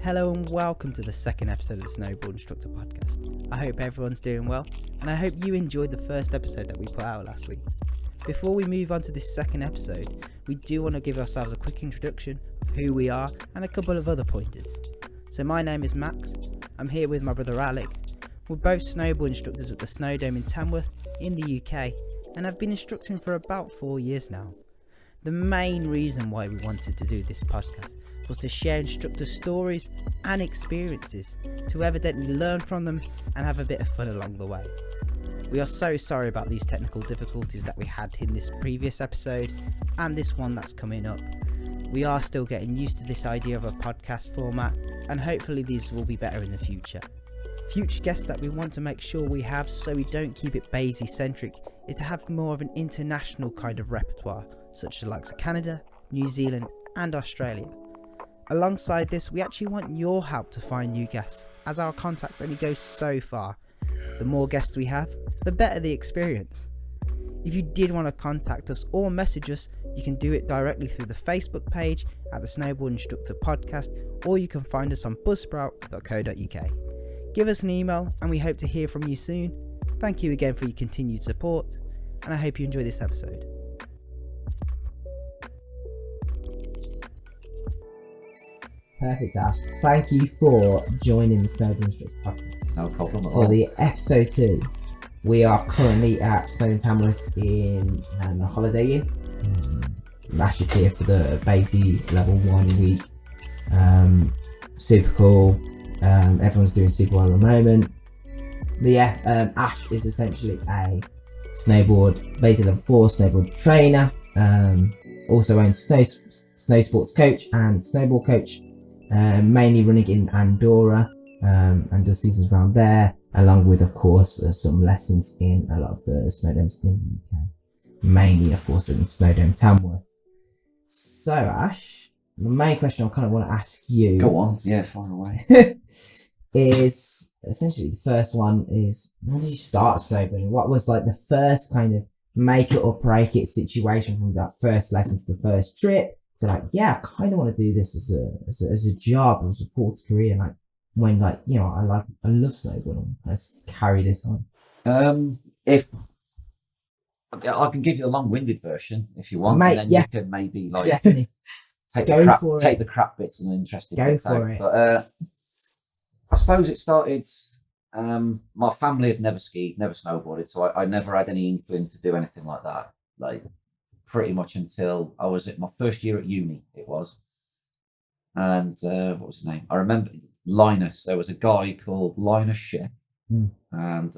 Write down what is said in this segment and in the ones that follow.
Hello and welcome to the second episode of the Snowboard Instructor podcast. I hope everyone's doing well, and I hope you enjoyed the first episode that we put out last week. Before we move on to this second episode, we do want to give ourselves a quick introduction of who we are and a couple of other pointers. So my name is Max, I'm here with my brother Alec. We're both snowboard instructors at the Snowdome in Tamworth in the UK, and I've been instructing for about 4 years now. The main reason why we wanted to do this podcast was to share instructor stories and experiences, to evidently learn from them and have a bit of fun along the way. We are so sorry about these technical difficulties that we had in this previous episode and this one that's coming up. We are still getting used to this idea of a podcast format, and hopefully these will be better in the future. Future guests that we want to make sure we have, so we don't keep it Basie centric, is to have more of an international kind of repertoire, such as the likes of Canada, New Zealand and Australia. Alongside this, we actually want your help to find new guests, as our contacts only go so far. The more guests we have, the better the experience. If you did want to contact us or message us, you can do it directly through the Facebook page at the Snowboard Instructor Podcast, or you can find us on buzzsprout.co.uk. Give us an email and we hope to hear from you soon. Thank you again for your continued support, and I hope you enjoy this episode. Perfect, Ash. Thank you for joining the Snowboard Instructor Podcast. No problem at all. For the Ep.2, we are currently at Snowdome Tamworth in the Holiday Inn. Ash is here for the Basie Level 1 week. Super cool. Everyone's doing super well at the moment. But yeah, Ash is essentially a Basie Level 4 snowboard trainer. Also owns Snow Sports Coach and Snowboard Coach. Mainly running in Andorra and does seasons around there, along with, of course, some lessons in a lot of the snowdomes in the UK. Mainly, of course, in Snowdome Tamworth. So, Ash, the main question I kind of want to ask you... Go on, yeah, fire away. is, essentially, the first one is, when did you start snowboarding? What was, like, the first kind of make it or break it situation from that first lesson to the first trip? So like, yeah, I kind of want to do this as a job, as a full career. Like when, like, you know, I love snowboarding. Let's carry this on. If I can give you the long-winded version if you want, mate, and then yeah, you can maybe like definitely take the crap bits and the interesting bits out. It. But I suppose it started. My family had never skied, never snowboarded, so I never had any inkling to do anything like that. Like, pretty much until I was at my first year at uni, it was. And what was his name? I remember Linus. There was a guy called Linus Shea, and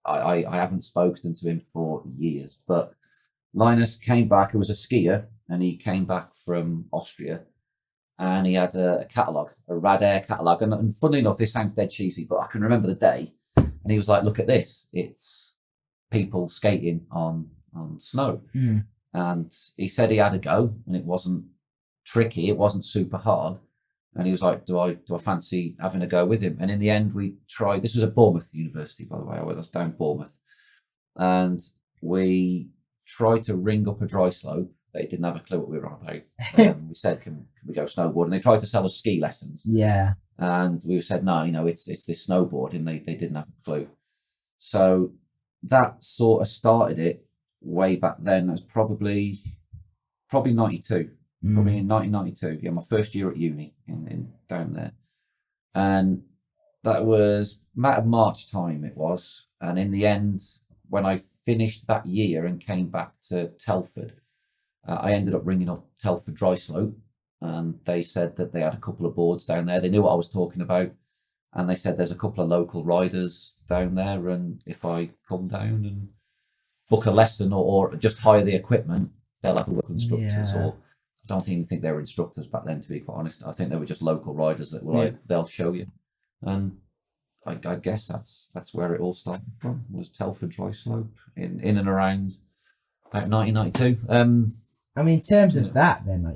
I haven't spoken to him for years. But Linus came back. He was a skier, and he came back from Austria, and he had a catalogue, a Rad Air catalogue. And funnily enough, this sounds dead cheesy, but I can remember the day. And he was like, "Look at this! It's people skating on snow." And he said he had a go, and it wasn't tricky, it wasn't super hard. And he was like, do I fancy having a go with him? And in the end, we tried. This was at Bournemouth University, by the way. I was down Bournemouth. And we tried to ring up a dry slope. They didn't have a clue what we were on about. We said, can we go snowboarding? They tried to sell us ski lessons. Yeah. And we said, no, it's this snowboarding. They didn't have a clue. So that sort of started it. Way back then, that's probably 92, probably in 1992. Yeah, my first year at uni in down there, and that was March time it was. And in the end, when I finished that year and came back to Telford, I ended up ringing up Telford Dry Slope, and they said that they had a couple of boards down there. They knew what I was talking about, and they said there's a couple of local riders down there, and if I come down and book a lesson or just hire the equipment, they'll have local instructors. Yeah. Or I don't even think they were instructors back then, to be quite honest. I think they were just local riders that were like, they'll show you. And I guess that's where it all started from, was Telford Dry Slope in and around about 1992. I mean, in terms of that, then, like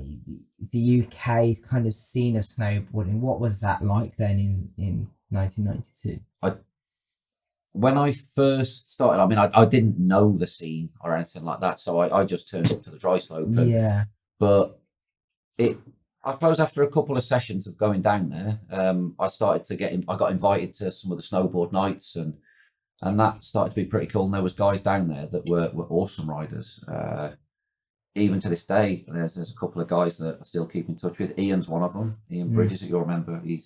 the UK's kind of scene of snowboarding, what was that like then in 1992? When I first started, I mean, I didn't know the scene or anything like that, so I just turned up to the dry slope. But I suppose after a couple of sessions of going down there, I started to I got invited to some of the snowboard nights, and that started to be pretty cool. And there was guys down there that were awesome riders. Even to this day, there's a couple of guys that I still keep in touch with. Ian's one of them. Ian Bridges, that you'll remember. He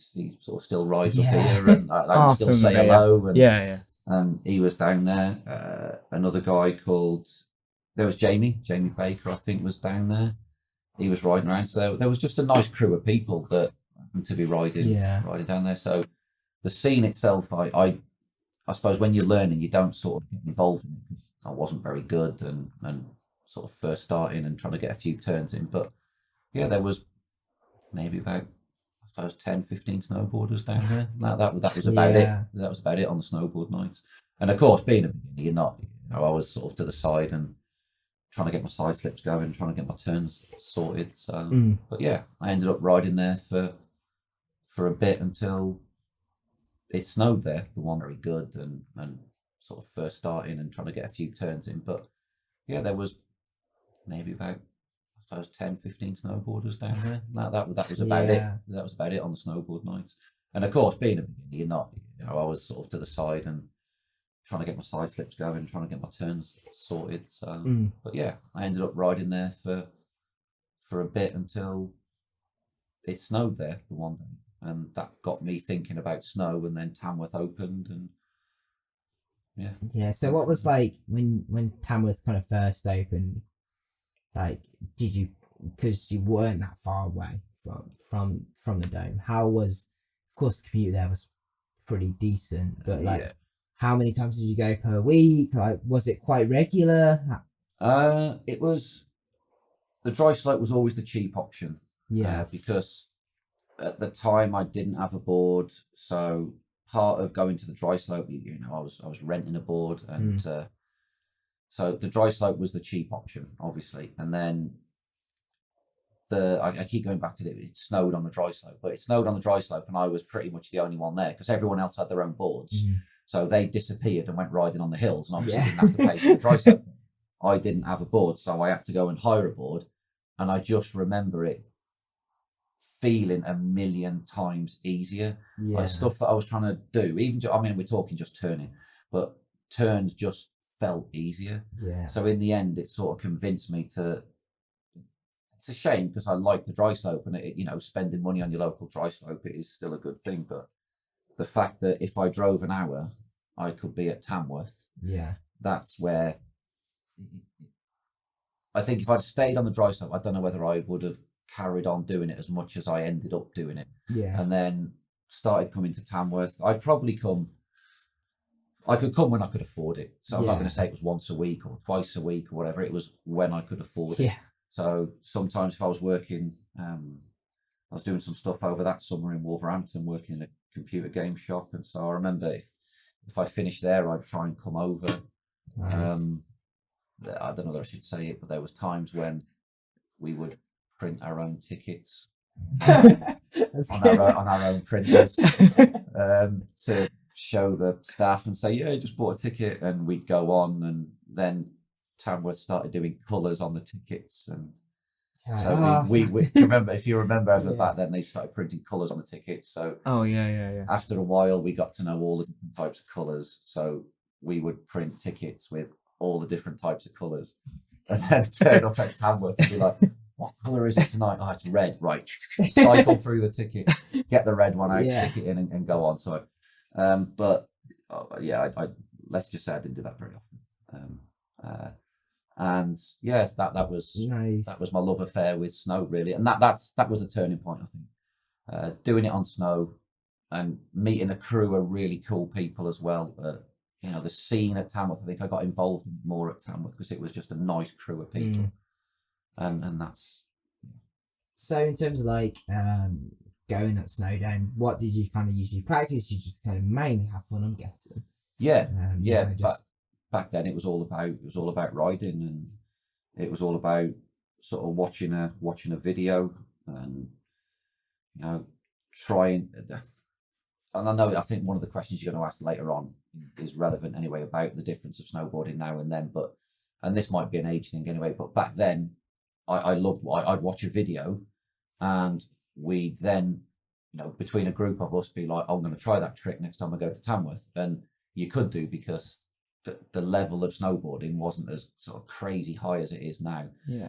sort of still rides up here, and I still say hello. And, and he was down there. Another guy called, there was Jamie Baker, I think, was down there. He was riding around. So there was just a nice crew of people that happened to be riding down there. So the scene itself, I suppose when you're learning, you don't sort of get involved in it. I wasn't very good and sort of first starting and trying to get a few turns in. But yeah, there was maybe about, I suppose, 10, 15 snowboarders down there. That was about it. That was about it on the snowboard nights. And of course, being a beginner, you're not, I was sort of to the side and trying to get my side slips going, trying to get my turns sorted. So, but yeah, I ended up riding there for a bit until it snowed there. The one very good and sort of first starting and trying to get a few turns in. But yeah, there was maybe about, I suppose, 10, 15 snowboarders down there. That was about it. That was about it on the snowboard nights. And of course, being a beginner, you're not, I was sort of to the side and trying to get my side slips going, trying to get my turns sorted. So, but yeah, I ended up riding there for a bit until it snowed there the one day, and that got me thinking about snow. And then Tamworth opened, and yeah. So what was like when Tamworth kind of first opened? Like, did you, because you weren't that far away from the dome? How was, of course, the commute there was pretty decent, but like, how many times did you go per week? Like, was it quite regular? It was, the dry slope was always the cheap option. Yeah, because at the time I didn't have a board, so part of going to the dry slope, I was renting a board, and so the dry slope was the cheap option, obviously. And then I keep going back to it snowed on the dry slope, but it snowed on the dry slope, and I was pretty much the only one there because everyone else had their own boards. So they disappeared and went riding on the hills, and obviously didn't have to pay for the dry slope. I didn't have a board, so I had to go and hire a board. And I just remember it feeling a million times easier. Like stuff that I was trying to do, we're talking just turning, but turns just felt easier. So in the end, it sort of convinced me to, it's a shame because I like the dry slope, and spending money on your local dry slope, it is still a good thing. But the fact that if I drove an hour, I could be at Tamworth. That's where I think if I'd stayed on the dry slope, I don't know whether I would have carried on doing it as much as I ended up doing it. And then started coming to Tamworth. I could come when I could afford it. So I'm not going to say it was once a week or twice a week or whatever. It was when I could afford it. So sometimes if I was working, I was doing some stuff over that summer in Wolverhampton, working in a computer game shop. And so I remember if I finished there, I'd try and come over. Nice. I don't know whether I should say it, but there was times when we would print our own tickets on our own printers to show the staff and say, I just bought a ticket, and we'd go on. And then Tamworth started doing colours on the tickets, and so we remember, if you remember back then, they started printing colours on the tickets. So after a while, we got to know all the different types of colours, so we would print tickets with all the different types of colours, and then turn up at Tamworth and be like, what colour is it tonight? Oh, it's red. Right, cycle through the ticket, get the red one out, stick it in, and go on. So but I let's just say I didn't do that very often. And yes, that was nice. That was my love affair with snow, really, and that was a turning point, I think. Doing it on snow and meeting a crew of really cool people as well. The scene at Tamworth, I think I got involved more at Tamworth because it was just a nice crew of people, and that's. So in terms of like going at Snowdown, what did you kind of usually practice? Did you just kind of mainly have fun, I'm guessing? Back then it was all about riding, and it was all about sort of watching a video and trying. And I think one of the questions you're going to ask later on is relevant anyway about the difference of snowboarding now and then. And this might be an age thing anyway. But back then, I'd watch a video, And we then, between a group of us, be like, I'm going to try that trick next time I go to Tamworth. And you could do, because the level of snowboarding wasn't as sort of crazy high as it is now. Yeah.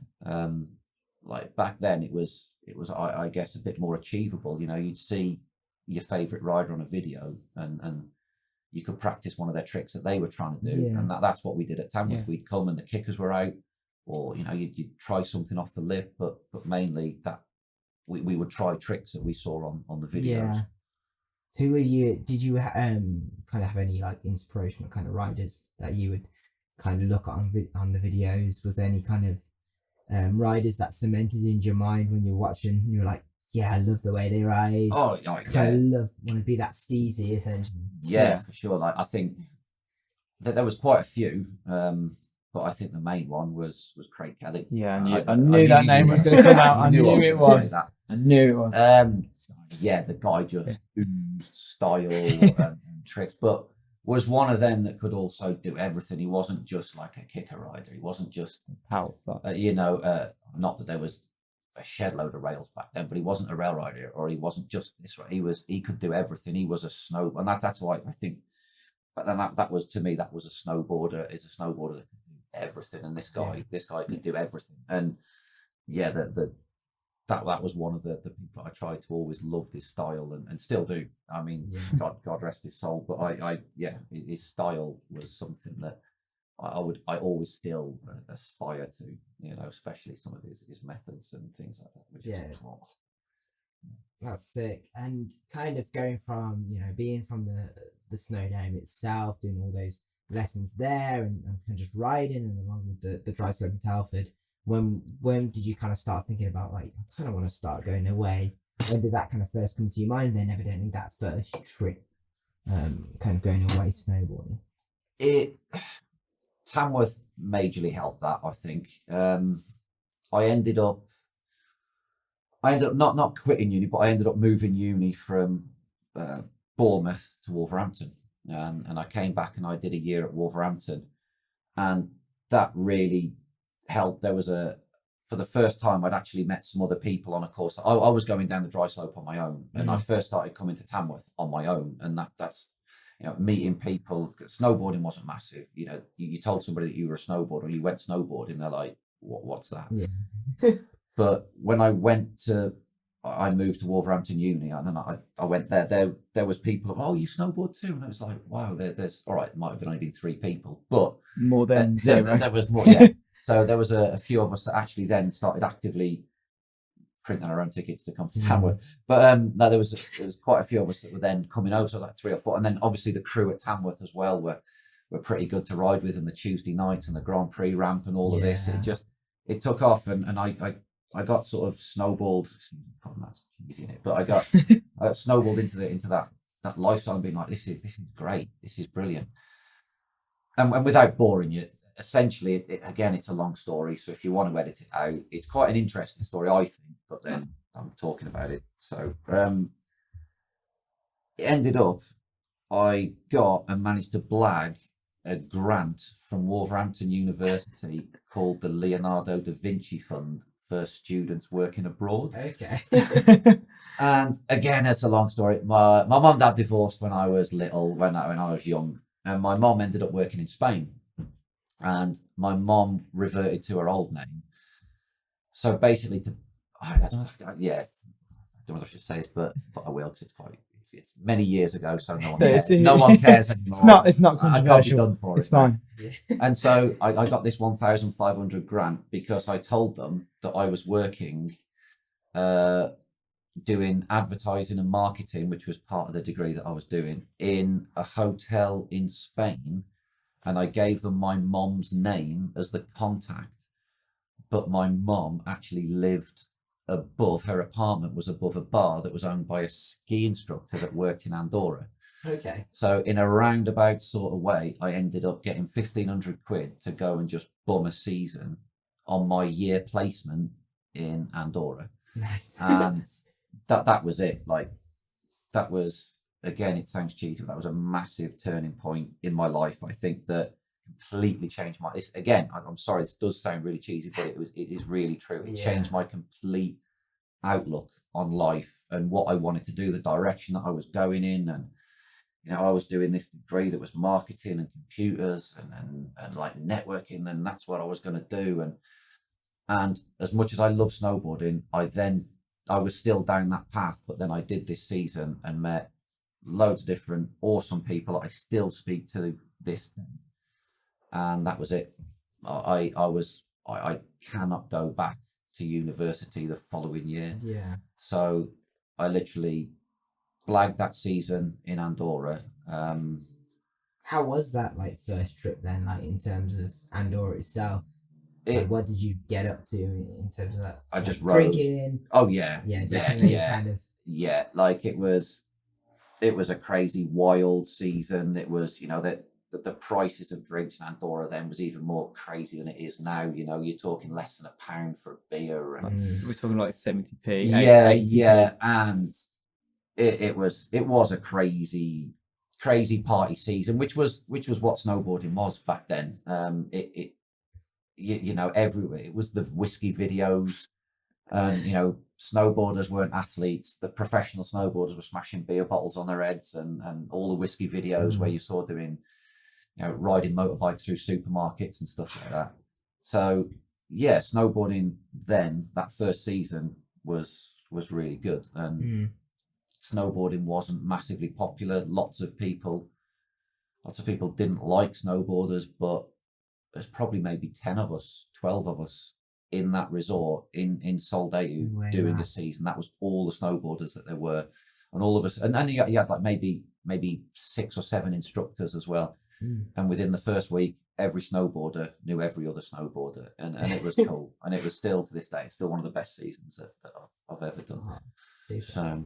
Like back then, it was I guess a bit more achievable. You'd see your favorite rider on a video, and you could practice one of their tricks that they were trying to do. Yeah. And that's what we did at Tamworth. Yeah. We'd come and the kickers were out, or you'd try something off the lip, but mainly that we would try tricks that we saw on the videos. Yeah. Who were you? Did you kind of have any like inspirational kind of riders that you would kind of look at on the videos? Was there any kind of riders that cemented in your mind when you're watching? You were like, yeah, I love the way they ride. Oh, yeah. Kind of want to be that steezy, essentially. Yeah, for sure. Like, I think that there was quite a few, but I think the main one was Craig Kelly. Yeah, I knew that name was going to come out. I knew it was. I knew it was. Yeah, the guy just oozed style and tricks, but was one of them that could also do everything. He wasn't just like a kicker rider. He wasn't just how, not that there was a shed load of rails back then, but he wasn't a rail rider, or he wasn't just this right. He could do everything. He was a snow, and that's why I think. But then that was, to me, that was a snowboarder that could do everything, and this guy could do everything. And yeah, that was one of the people I tried to always love his style and still do. I mean, God rest his soul, but his style was something that I always still aspire to, especially some of his methods and things like that, which is cool. That's sick. And kind of going from, being from the snow dome itself, doing all those lessons there and just riding, and along with the dry slope in Telford, when did you kind of start thinking about, like, I kind of want to start going away? When did that kind of first come to your mind? And then evidently that first trip, kind of going away snowboarding. Tamworth majorly helped that, I think. I ended up not quitting uni, but I ended up moving uni from Bournemouth to Wolverhampton. And I came back and I did a year at Wolverhampton, and that really helped. There was for the first time, I'd actually met some other people on a course. I was going down the dry slope on my own, and I first started coming to Tamworth on my own, and that's meeting people. Snowboarding wasn't massive. You told somebody that you were a snowboarder, you went snowboarding, they're like, what's that? Yeah. But when I moved to Wolverhampton Uni, and I went there. There was people, you snowboard too, and I was like, wow, there's all right. It might have only been 3 people, but more than zero. There was more. Yeah. So there was a few of us that actually then started actively printing our own tickets to come to Tamworth. But no, there was quite a few of us that were then coming over, so like 3 or 4, and then obviously the crew at Tamworth as well were pretty good to ride with, and the Tuesday nights and the Grand Prix ramp and all of this. It took off, and I got sort of snowballed. That's cheesy in it, but I got snowballed into that lifestyle and being like, this is great, this is brilliant. And without boring you, essentially, again, it's a long story. So if you want to edit it out, it's quite an interesting story, I think. But then I'm talking about it. So it ended up, I got and managed to blag a grant from Wolverhampton University called the Leonardo da Vinci Fund for students working abroad. Okay. And again, it's a long story. My mum and dad divorced when I was little, when I was young, and my mum ended up working in Spain, and my mum reverted to her old name. So basically, I don't know if I should say this, but I will, because it's many years ago, so no one cares. No one cares anymore. It's not controversial. I can't be done for it's fine. And so I got this 1,500 grant because I told them that I was working, doing advertising and marketing, which was part of the degree that I was doing, in a hotel in Spain, and I gave them my mom's name as the contact. But my mom actually lived above, her apartment was above a bar that was owned by a ski instructor that worked in Andorra. Okay. So in a roundabout sort of way, I ended up getting 1,500 quid to go and just bum a season on my year placement in Andorra. Nice. And that was it. Like, that was, again, it sounds cheesy, but that was a massive turning point in my life. I think that completely changed I'm sorry, this does sound really cheesy, but it is really true. It changed my complete outlook on life and what I wanted to do, the direction that I was going in. And I was doing this degree that was marketing and computers and like networking, and that's what I was going to do. And as much as I love snowboarding, I was still down that path. But then I did this season and met loads of different awesome people I still speak to this day. And that was it. I cannot go back to university the following year. Yeah. So I literally blagged that season in Andorra. How was that like first trip then, like in terms of Andorra itself? Like, what did you get up to in terms of that? I just drinking. Oh yeah. Yeah, definitely. Yeah. Kind of. Yeah, like it was a crazy, wild season. It was, that the prices of drinks in Andorra then was even more crazy than it is now. You're talking less than £1 for a beer. And we're talking like 70p. Yeah, 80p. yeah, and it was a crazy party season, which was what snowboarding was back then. Everywhere it was the whiskey videos, and snowboarders weren't athletes. The professional snowboarders were smashing beer bottles on their heads, and all the whiskey videos where you saw doing riding motorbikes through supermarkets and stuff like that. So yeah, snowboarding then, that first season was really good, and snowboarding wasn't massively popular. Lots of people didn't like snowboarders, but there's probably maybe 10 of us, 12 of us in that resort in Soldeu doing a season. That was all the snowboarders that there were, and all of us, and then you had like maybe 6 or 7 instructors as well. And within the first week, every snowboarder knew every other snowboarder, and it was cool. And it was still, to this day, still one of the best seasons that I've ever done. Super. So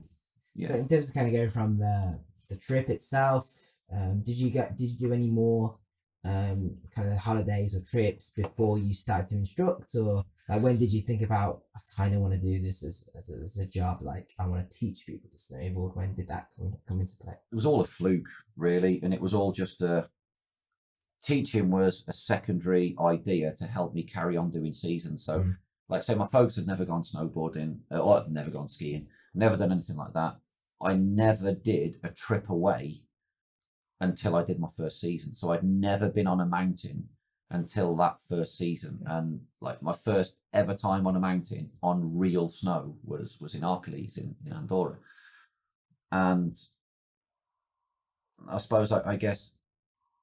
yeah. So in terms of kind of going from the trip itself, did you do any more kind of holidays or trips before you started to instruct, or like when did you think about, I kind of want to do this as a job, like I want to teach people to snowboard? When did that come into play? It was all a fluke, really, and it was all just teaching was a secondary idea to help me carry on doing seasons. So like say my folks had never gone snowboarding or never gone skiing, never done anything like that. I never did a trip away until I did my first season. So I'd never been on a mountain until that first season. And like my first ever time on a mountain on real snow was in Arcalys in Andorra. And I suppose I guess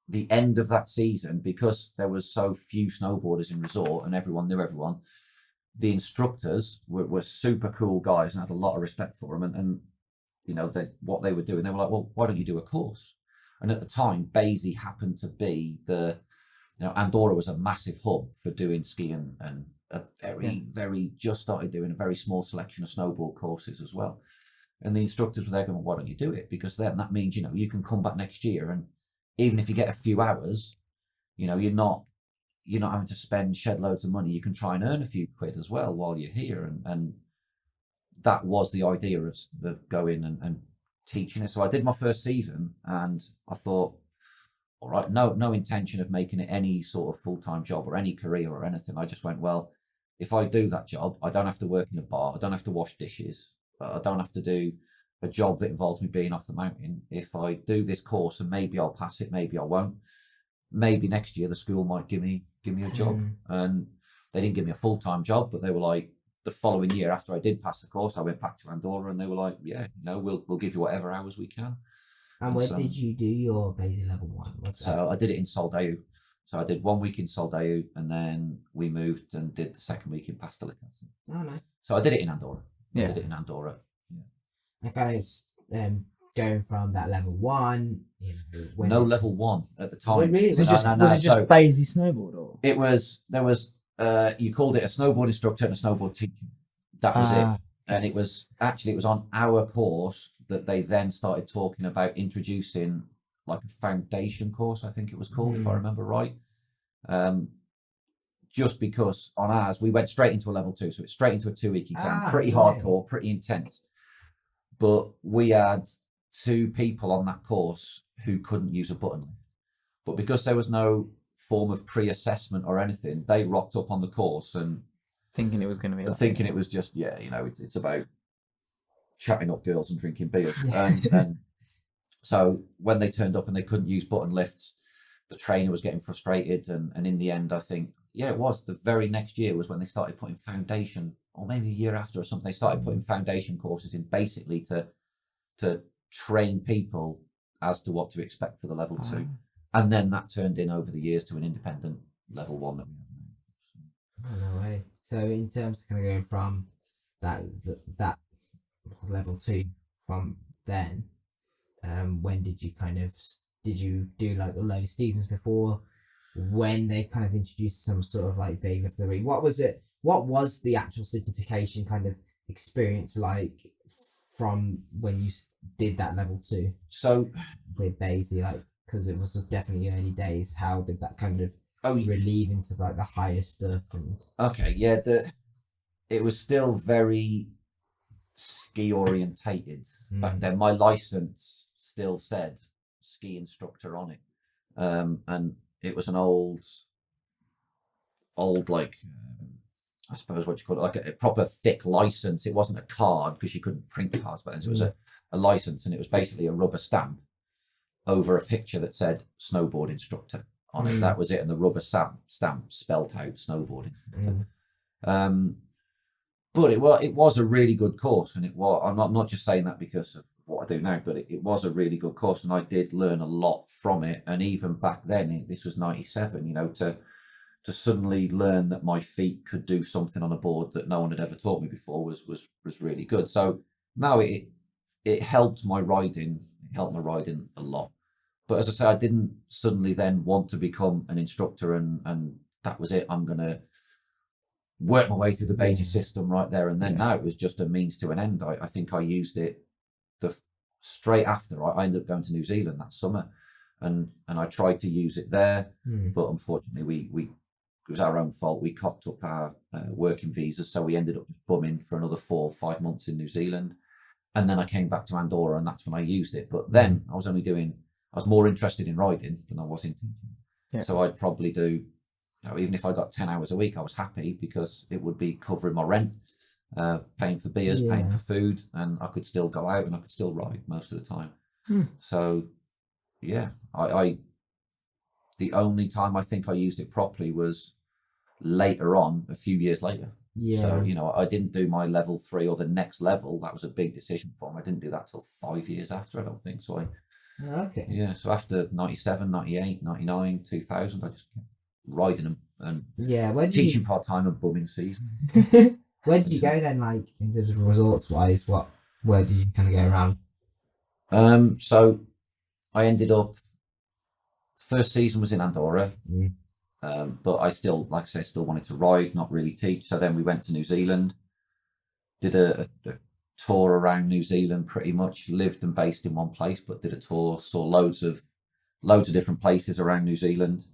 the end of that season, because there was so few snowboarders in resort and everyone knew everyone, the instructors were super cool guys and I had a lot of respect for them. And what they were doing, they were like, well, why don't you do a course? And at the time, Basie happened to be Andorra was a massive hub for doing skiing, and a very just started doing a very small selection of snowboard courses as well. And the instructors were there going, why don't you do it? Because then that means, you can come back next year, and even if you get a few hours, you're not having to shed loads of money. You can try and earn a few quid as well while you're here. And that was the idea of going and teaching it. So I did my first season and I thought, all right, no intention of making it any sort of full-time job or any career or anything. I just went, well, if I do that job, I don't have to work in a bar. I don't have to wash dishes. I don't have to do a job that involves me being off the mountain. If I do this course, and maybe I'll pass it, maybe I won't. Maybe next year the school might give me a job. And they didn't give me a full-time job, but they were like, the following year after I did pass the course, I went back to Andorra and they were like, yeah, we'll give you whatever hours we can. And where did you do your Basie level 1? So I did it in Soldeu. So I did 1 week in Soldeu and then we moved and did the second week in Pastellica. Oh, nice. So I did it in Andorra. Yeah. I did it in Andorra. Yeah. And kind of going from that level 1, no level 1 at the time. Really? Was it just Basie snowboard, or there was you called it a snowboard instructor and a snowboard teacher. That was it. And it was on our course that they then started talking about introducing like a foundation course, I think it was called, if I remember right. Just because on ours we went straight into a level 2, so it's straight into a 2-week exam, pretty hardcore, pretty intense. But we had 2 people on that course who couldn't use a button lift. But because there was no form of pre-assessment or anything, they rocked up on the course and Thinking it was going to be. Thinking it was just, it's about chatting up girls and drinking beer. Yeah. And so when they turned up and they couldn't use button lifts, the trainer was getting frustrated. And in the end, I think, it was the very next year was when they started putting foundation, or maybe a year after or something, they started putting foundation courses in basically to train people as to what to expect for the level 2. And then that turned in over the years to an independent level 1 that we have now. No way. So in terms of kind of going from that level 2 from then, when did you do like a load of seasons before when they kind of introduced some sort of like vague of the ring? What was the actual certification kind of experience like from when you did that level 2? So with Daisy, like, because it was definitely early days, how did that kind of relieve into like the higher stuff? And it was still very ski orientated back then. My license still said ski instructor on it, and it was an old like I suppose what you call it, like a proper thick license. It wasn't a card because you couldn't print cards, but it was a license, and it was basically a rubber stamp over a picture that said snowboard instructor on it. That was it, and the rubber stamp spelled out snowboard instructor. But it was a really good course, and it was. I'm not just saying that because of what I do now, but it was a really good course, and I did learn a lot from it. And even back then, this was 97, to suddenly learn that my feet could do something on a board that no one had ever taught me before was really good. So now it helped my riding. It helped my riding a lot. But as I say, I didn't suddenly then want to become an instructor, and that was it. I'm gonna work my way through the basic system right there and then. Now it was just a means to an end. I think I used it straight after. I ended up going to New Zealand that summer, and I tried to use it there, but unfortunately we it was our own fault. We cocked up our working visas, so we ended up bumming for another 4 or 5 months in New Zealand, and then I came back to Andorra, and that's when I used it. But then I was more interested in riding than I was in teaching. So I'd probably do, even if I got 10 hours a week, I was happy because it would be covering my rent, paying for beers, paying for food, and I could still go out and I could still ride most of the time. So I the only time I think I used it properly was later on, a few years later. So I didn't do my level 3 or the next level. That was a big decision for me. I didn't do that till 5 years after, I don't think. So so after 97, 98, 99, 2000, I just kept riding them and teaching part-time and bumming season. Where did you go then, like, in terms of resorts wise? Where did you kind of go around? So I ended up, first season was in Andorra, but I still, like I say, still wanted to ride, not really teach. So then we went to New Zealand, did a tour around New Zealand, pretty much lived and based in one place, but did a tour, saw loads of different places around New Zealand.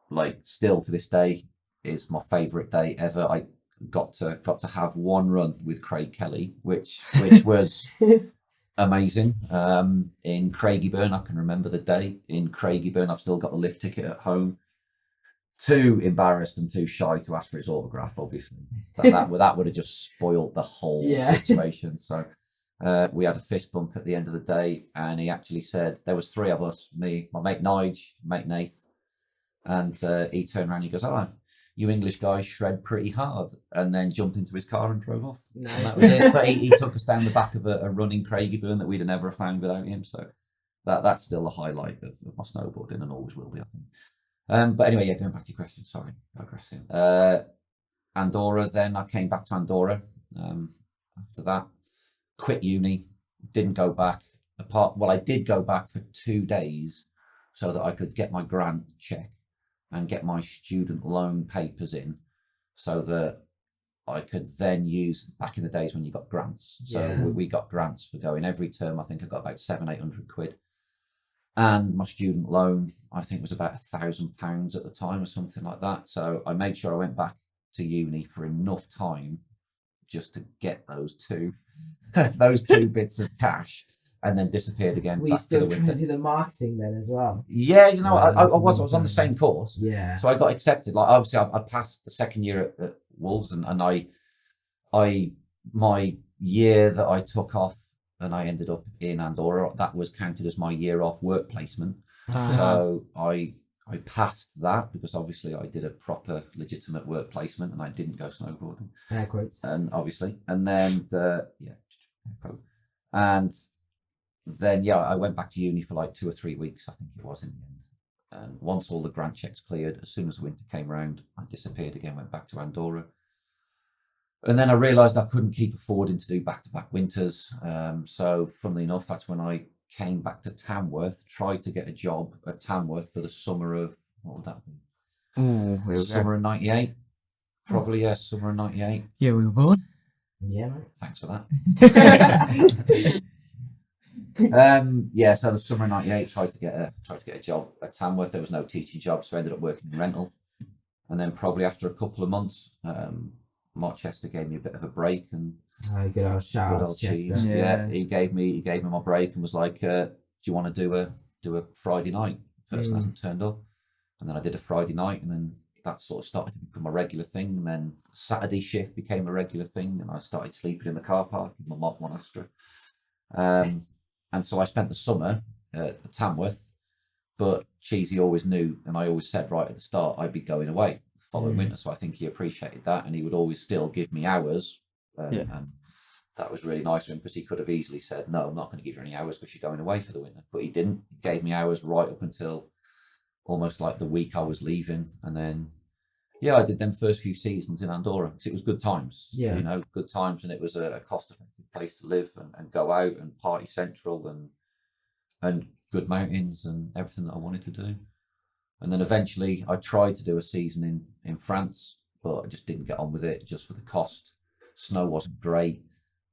Like, still to this day is my favorite day ever. I got to have one run with Craig Kelly, which was amazing. In Craigieburn, I can remember the day in Craigieburn. I've still got the lift ticket at home. Too embarrassed and too shy to ask for his autograph, obviously. That would have just spoiled the whole situation. So we had a fist bump at the end of the day, and he actually said, there was 3 of us, me, my mate Nige, mate Nath, and he turned around and he goes, you English guys shred pretty hard, and then jumped into his car and drove off. Nice. And that was it. But he took us down the back of a running Craigieburn that we'd have never found without him. So that's still a highlight of my snowboarding, and always will be, I think. But anyway, going back to your question, sorry, digressing. Andorra, then I came back to Andorra. After that, quit uni, didn't go back. I did go back for 2 days so that I could get my grant check and get my student loan papers in, so that I could then use, back in the days when you got grants. So we got grants for going every term. I think I got about 700-800 quid. And my student loan, I think, was about £1,000 at the time or something like that. So I made sure I went back to uni for enough time just to get those two bits of cash. and then disappeared again. We back to still the trying winter. to do the marketing then as well. Yeah, you know, I was on the same course. Yeah. So I got accepted. Like obviously, I passed the second year at Wolves, and my year that I took off, and I ended up in Andorra. That was counted as my year off work placement. So I passed that because obviously I did a proper legitimate work placement, and I didn't go snowboarding. Air quotes. And obviously, and then and then I went back to uni for like 2 or 3 weeks, I think it was in the end. And once all the grant checks cleared, as soon as the winter came around, I disappeared again, went back to Andorra. And then I realised I couldn't keep affording to do back-to-back winters. So funnily enough, that's when I came back to Tamworth, tried to get a job at Tamworth for the summer of, what would that be? Summer of 98. Probably, yeah, summer of 98. Yeah, we were born. Yeah, mate. Thanks for that. So the summer of 98, tried to get a job at Tamworth. There was no teaching job, so I ended up working in rental. And then probably after a couple of months, Mark Chester gave me a bit of a break, and good old shout out to Chester. Cheese. Yeah, he gave me my break and was like, "Do you want to do a Friday night?" Person hasn't turned up, and then I did a Friday night, and then that sort of started to become a regular thing. And then Saturday shift became a regular thing, and I started sleeping in the car park with my Mark 1 Astra. And so I spent the summer at Tamworth, but Cheesy always knew, and I always said right at the start I'd be going away the following winter. So I think he appreciated that, and he would always still give me hours. And that was really nice of him, because he could have easily said, "No, I'm not going to give you any hours because you're going away for the winter." But he didn't. He gave me hours right up until almost like the week I was leaving. And then, I did them first few seasons in Andorra, because it was good times. Yeah. You know, good times, and it was a cost-effective place to live and go out and party central and good mountains and everything that I wanted to do. And then eventually I tried to do a season in France, but I just didn't get on with it, just for the cost. Snow wasn't great.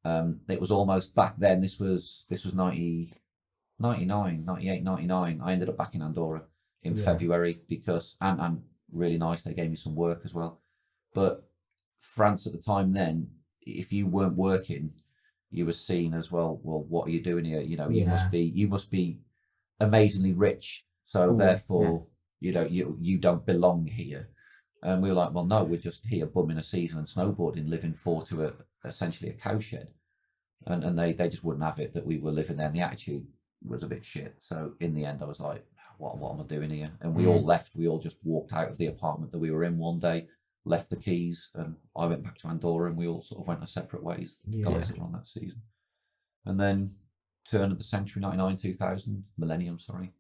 It was almost back then, this was 99, 98, 99. I ended up back in Andorra in February, because, and really nice, they gave me some work as well. But France at the time then, if you weren't working, you were seen as, well, what are you doing here? You know, you must be amazingly rich. So therefore, you don't belong here. And we were like, well, no, we're just here bumming a season and snowboarding, living to essentially a cow shed. And they just wouldn't have it that we were living there, and the attitude was a bit shit. So in the end, I was like, what am I doing here? And we all left. We all just walked out of the apartment that we were in one day, left the keys, and I went back to Andorra, and we all sort of went our separate ways, guys that were on that season. And then turn of the century, 2000, millennium, sorry,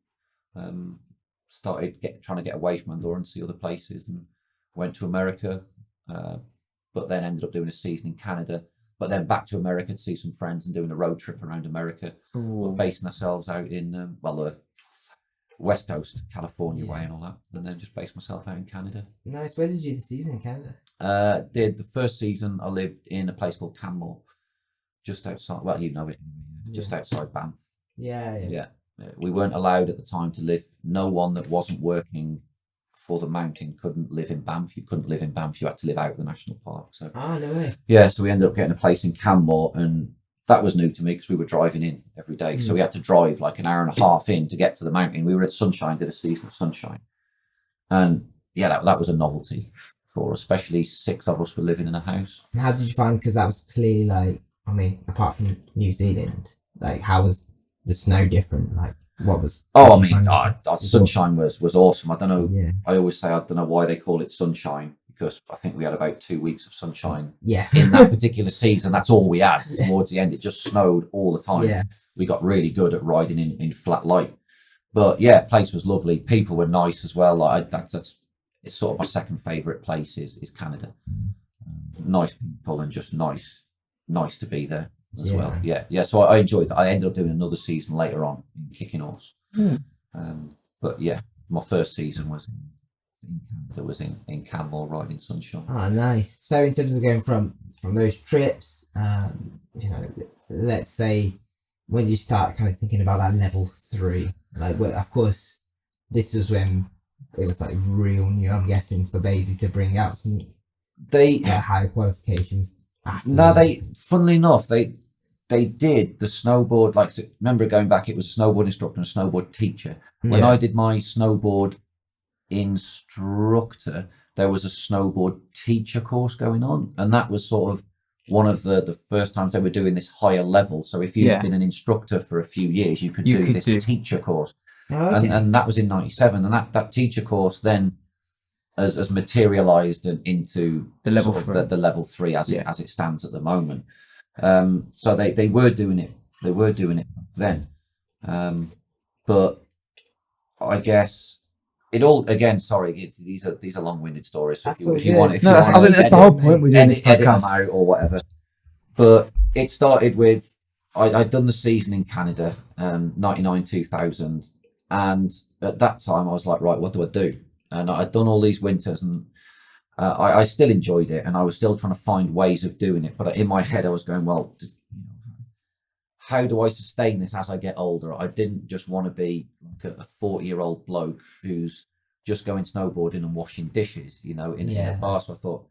started trying to get away from Andorra and see other places, and went to America, but then ended up doing a season in Canada, but then back to America to see some friends and doing a road trip around America. We're basing ourselves out in, the West Coast, California way and all that, and then just based myself out in Canada. Nice. Where did you do the season in Canada? Did the first season, I lived in a place called Canmore, just outside, well, you know it, just outside Banff. Yeah. We weren't allowed at the time to live, no one that wasn't working for the mountain couldn't live in Banff. You couldn't live in Banff, you had to live out of the national park. So no way. Yeah, so we ended up getting a place in Canmore, and that was new to me because we were driving in every day. So we had to drive like an hour and a half in to get to the mountain. We were at Sunshine, did a season of Sunshine. And that was a novelty for us, especially 6 of us were living in a house. How did you find, because that was clearly like, I mean, apart from New Zealand, like how was the snow different? Like what was... Sunshine was awesome. I don't know. Yeah. I always say, I don't know why they call it Sunshine, because I think we had about 2 weeks of sunshine in that particular season. That's all we had. Towards the end, it just snowed all the time. Yeah. We got really good at riding in flat light. But place was lovely. People were nice as well. Like it's sort of my second favourite place is Canada. Nice people and just nice to be there as well. Yeah. So I enjoyed that. I ended up doing another season later on in Kicking Horse. But my first season was in Canmore, riding Sunshine. Oh, nice. So in terms of going from those trips, let's say, when did you start kind of thinking about that level 3? Like, well, of course, this was when it was like real new, I'm guessing, for Basie to bring out some high qualifications. Funnily enough, they did the snowboard, like, so remember going back, it was a snowboard instructor and a snowboard teacher. When I did my snowboard instructor, there was a snowboard teacher course going on, and that was sort of one of the first times they were doing this higher level. So if you'd been an instructor for a few years, you could do this teacher course. Oh, okay. And that was in 97, and that teacher course then has materialized into The level sort of 3. the level 3 as it stands at the moment. So they were doing it then, but I guess it all, again, sorry, these are long-winded stories, so if you want, I think that's the whole point we're doing this edit them podcast. out or whatever. But it started with I'd done the season in Canada, 99, 2000, and at that time I was like, right, what do I do? And I'd done all these winters, and I still enjoyed it, and I was still trying to find ways of doing it. But in my head, I was going, well, how do I sustain this as I get older? I didn't just want to be like a 40-year-old bloke who's just going snowboarding and washing dishes, in a bar. So I thought,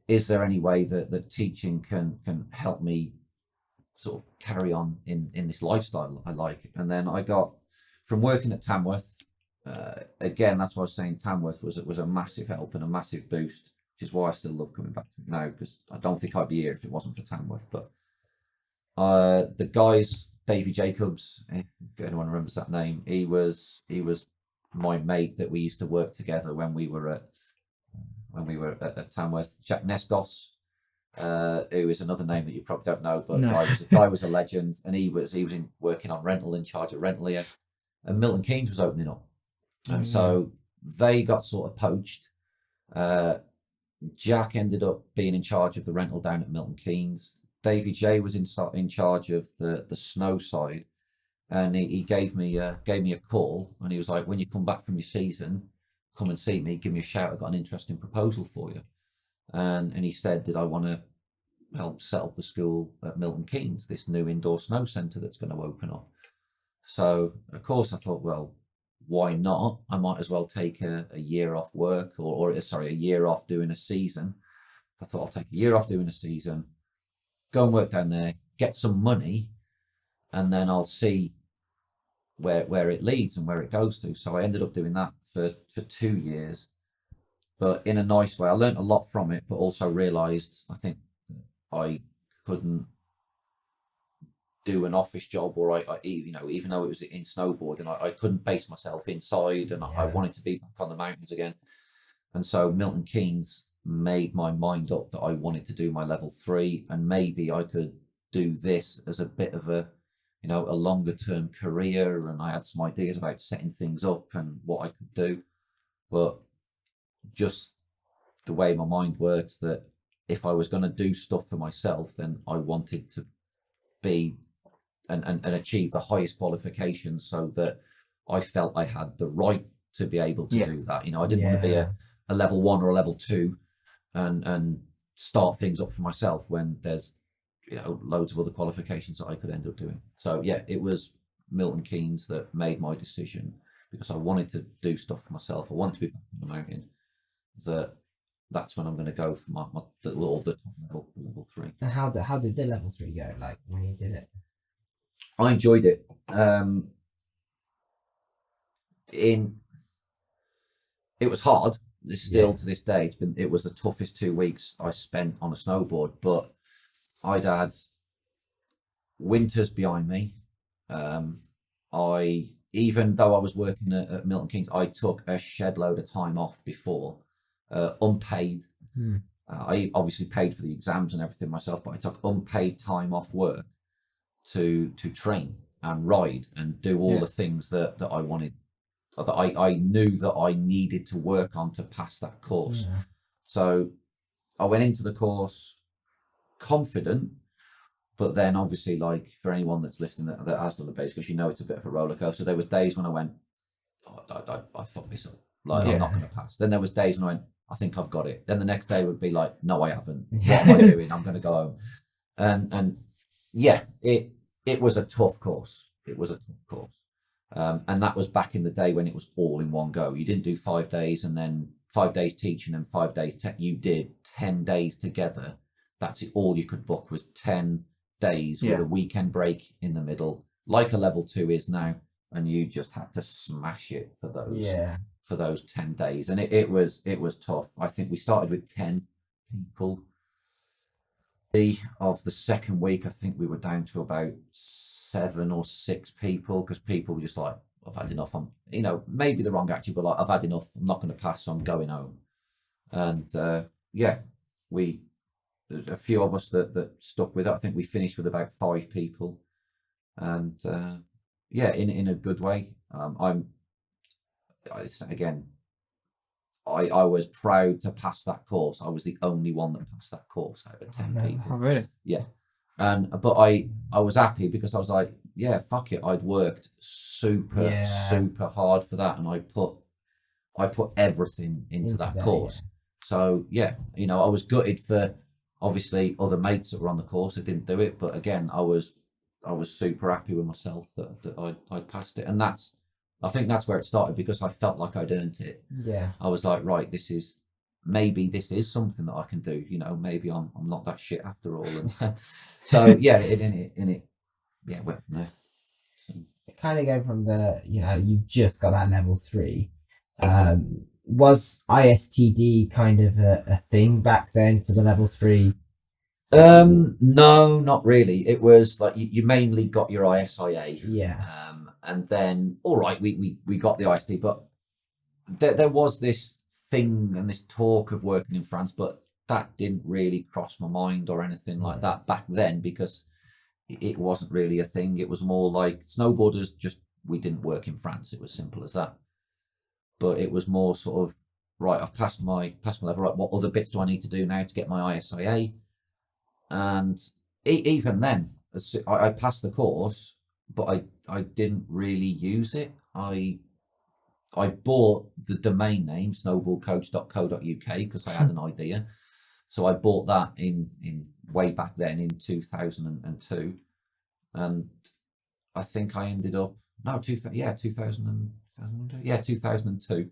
is there any way that teaching can help me sort of carry on in this lifestyle I like? And then I got, from working at Tamworth, again, that's why I was saying Tamworth was a massive help and a massive boost, which is why I still love coming back to it now, because I don't think I'd be here if it wasn't for Tamworth. But the guys, Davey Jacobs, if anyone remembers that name, he was my mate that we used to work together when we were at Tamworth. Jack Nesgos, who is another name that you probably don't know, but guy was a legend, and he was working on rental, in charge of rental here, and Milton Keynes was opening up, and so they got sort of poached. Jack ended up being in charge of the rental down at Milton Keynes. Davey J was in charge of the snow side, and he gave me a call, and he was like, when you come back from your season, come and see me, give me a shout, I've got an interesting proposal for you. And he said, did I want to help set up the school at Milton Keynes, this new indoor snow centre that's going to open up? So of course I thought, well, why not? I might as well take a year off work, or a year off doing a season. I thought, I'll take a year off doing a season, go and work down there, get some money, and then I'll see where it leads and where it goes to. So I ended up doing that for 2 years, but in a nice way. I learned a lot from it, but also realised, I think, I couldn't do an office job, or I even though it was in snowboarding, I couldn't base myself inside, and I wanted to be back on the mountains again. And so Milton Keynes made my mind up that I wanted to do my level 3, and maybe I could do this as a bit of a longer term career. And I had some ideas about setting things up and what I could do, but just the way my mind works, that if I was going to do stuff for myself, then I wanted to be and achieve the highest qualifications, so that I felt I had the right to be able to do that. I didn't want to be a level 1 or a level 2 and start things up for myself when there's loads of other qualifications that I could end up doing. So it was Milton Keynes that made my decision, because I wanted to do stuff for myself. I wanted to be back on the mountain. That's when I'm going to go for the top level 3. And how did the level 3 go? Like, when you did it? I enjoyed it. It was hard. Still to this day, it was the toughest 2 weeks I spent on a snowboard. But I'd had winters behind me. Even though I was working at Milton Keynes, I took a shed load of time off before, unpaid. I obviously paid for the exams and everything myself, but I took unpaid time off work to train and ride and do all the things that I wanted, that I knew that I needed to work on to pass that course. So I went into the course confident, but then obviously, like, for anyone that's listening that has done the base, because it's a bit of a roller coaster. There was days when I went, I fucked this up, like, I'm not going to pass. Then there was days when I went, I think I've got it. Then the next day would be like, no, I haven't. What am I doing? I'm going to go home. And it was a tough course. It was a tough course. And that was back in the day when it was all in one go. You didn't do 5 days and then 5 days teaching and 5 days tech. You did 10 days together. That's it. All you could book was 10 days with a weekend break in the middle, like a level 2 is now, and you just had to smash it for those 10 days, and it was tough. I think we started with 10 people. Of the second week, I think we were down to about 7 or 6 people, because people were just like, I've had enough. I'm, maybe the wrong attitude, but like, I've had enough. I'm not going to pass. So I'm going home. And a few of us that stuck with it. I think we finished with about 5 people, and in a good way. I was proud to pass that course. I was the only one that passed that course out of 10 people. Oh, really? Yeah. But I was happy, because I was like, yeah, fuck it. I'd worked super hard for that, and I put everything into that course. Yeah. So I was gutted for obviously other mates that were on the course that didn't do it, but again, I was super happy with myself that I'd passed it, and I think that's where it started, because I felt like I'd earned it. Yeah. I was like, right, maybe this is something that I can do. Maybe I'm not that shit after all. And so it went from there. So. Kind of going from you've just got that level 3. Was ISTD kind of a thing back then for the level 3? No, not really. It was like you mainly got your ISIA. Yeah. And then, all right, we got the IST, but there was this thing and this talk of working in France, but that didn't really cross my mind or anything like that back then, because it wasn't really a thing. It was more like snowboarders, we didn't work in France. It was simple as that. But it was more sort of, right, I've passed my level, right, what other bits do I need to do now to get my ISIA? And even then, I passed the course, but I didn't really use it. I bought the domain name snowboardcoach.co.uk because I had an idea. So I bought that in way back then in 2002, and I think I ended up 2002,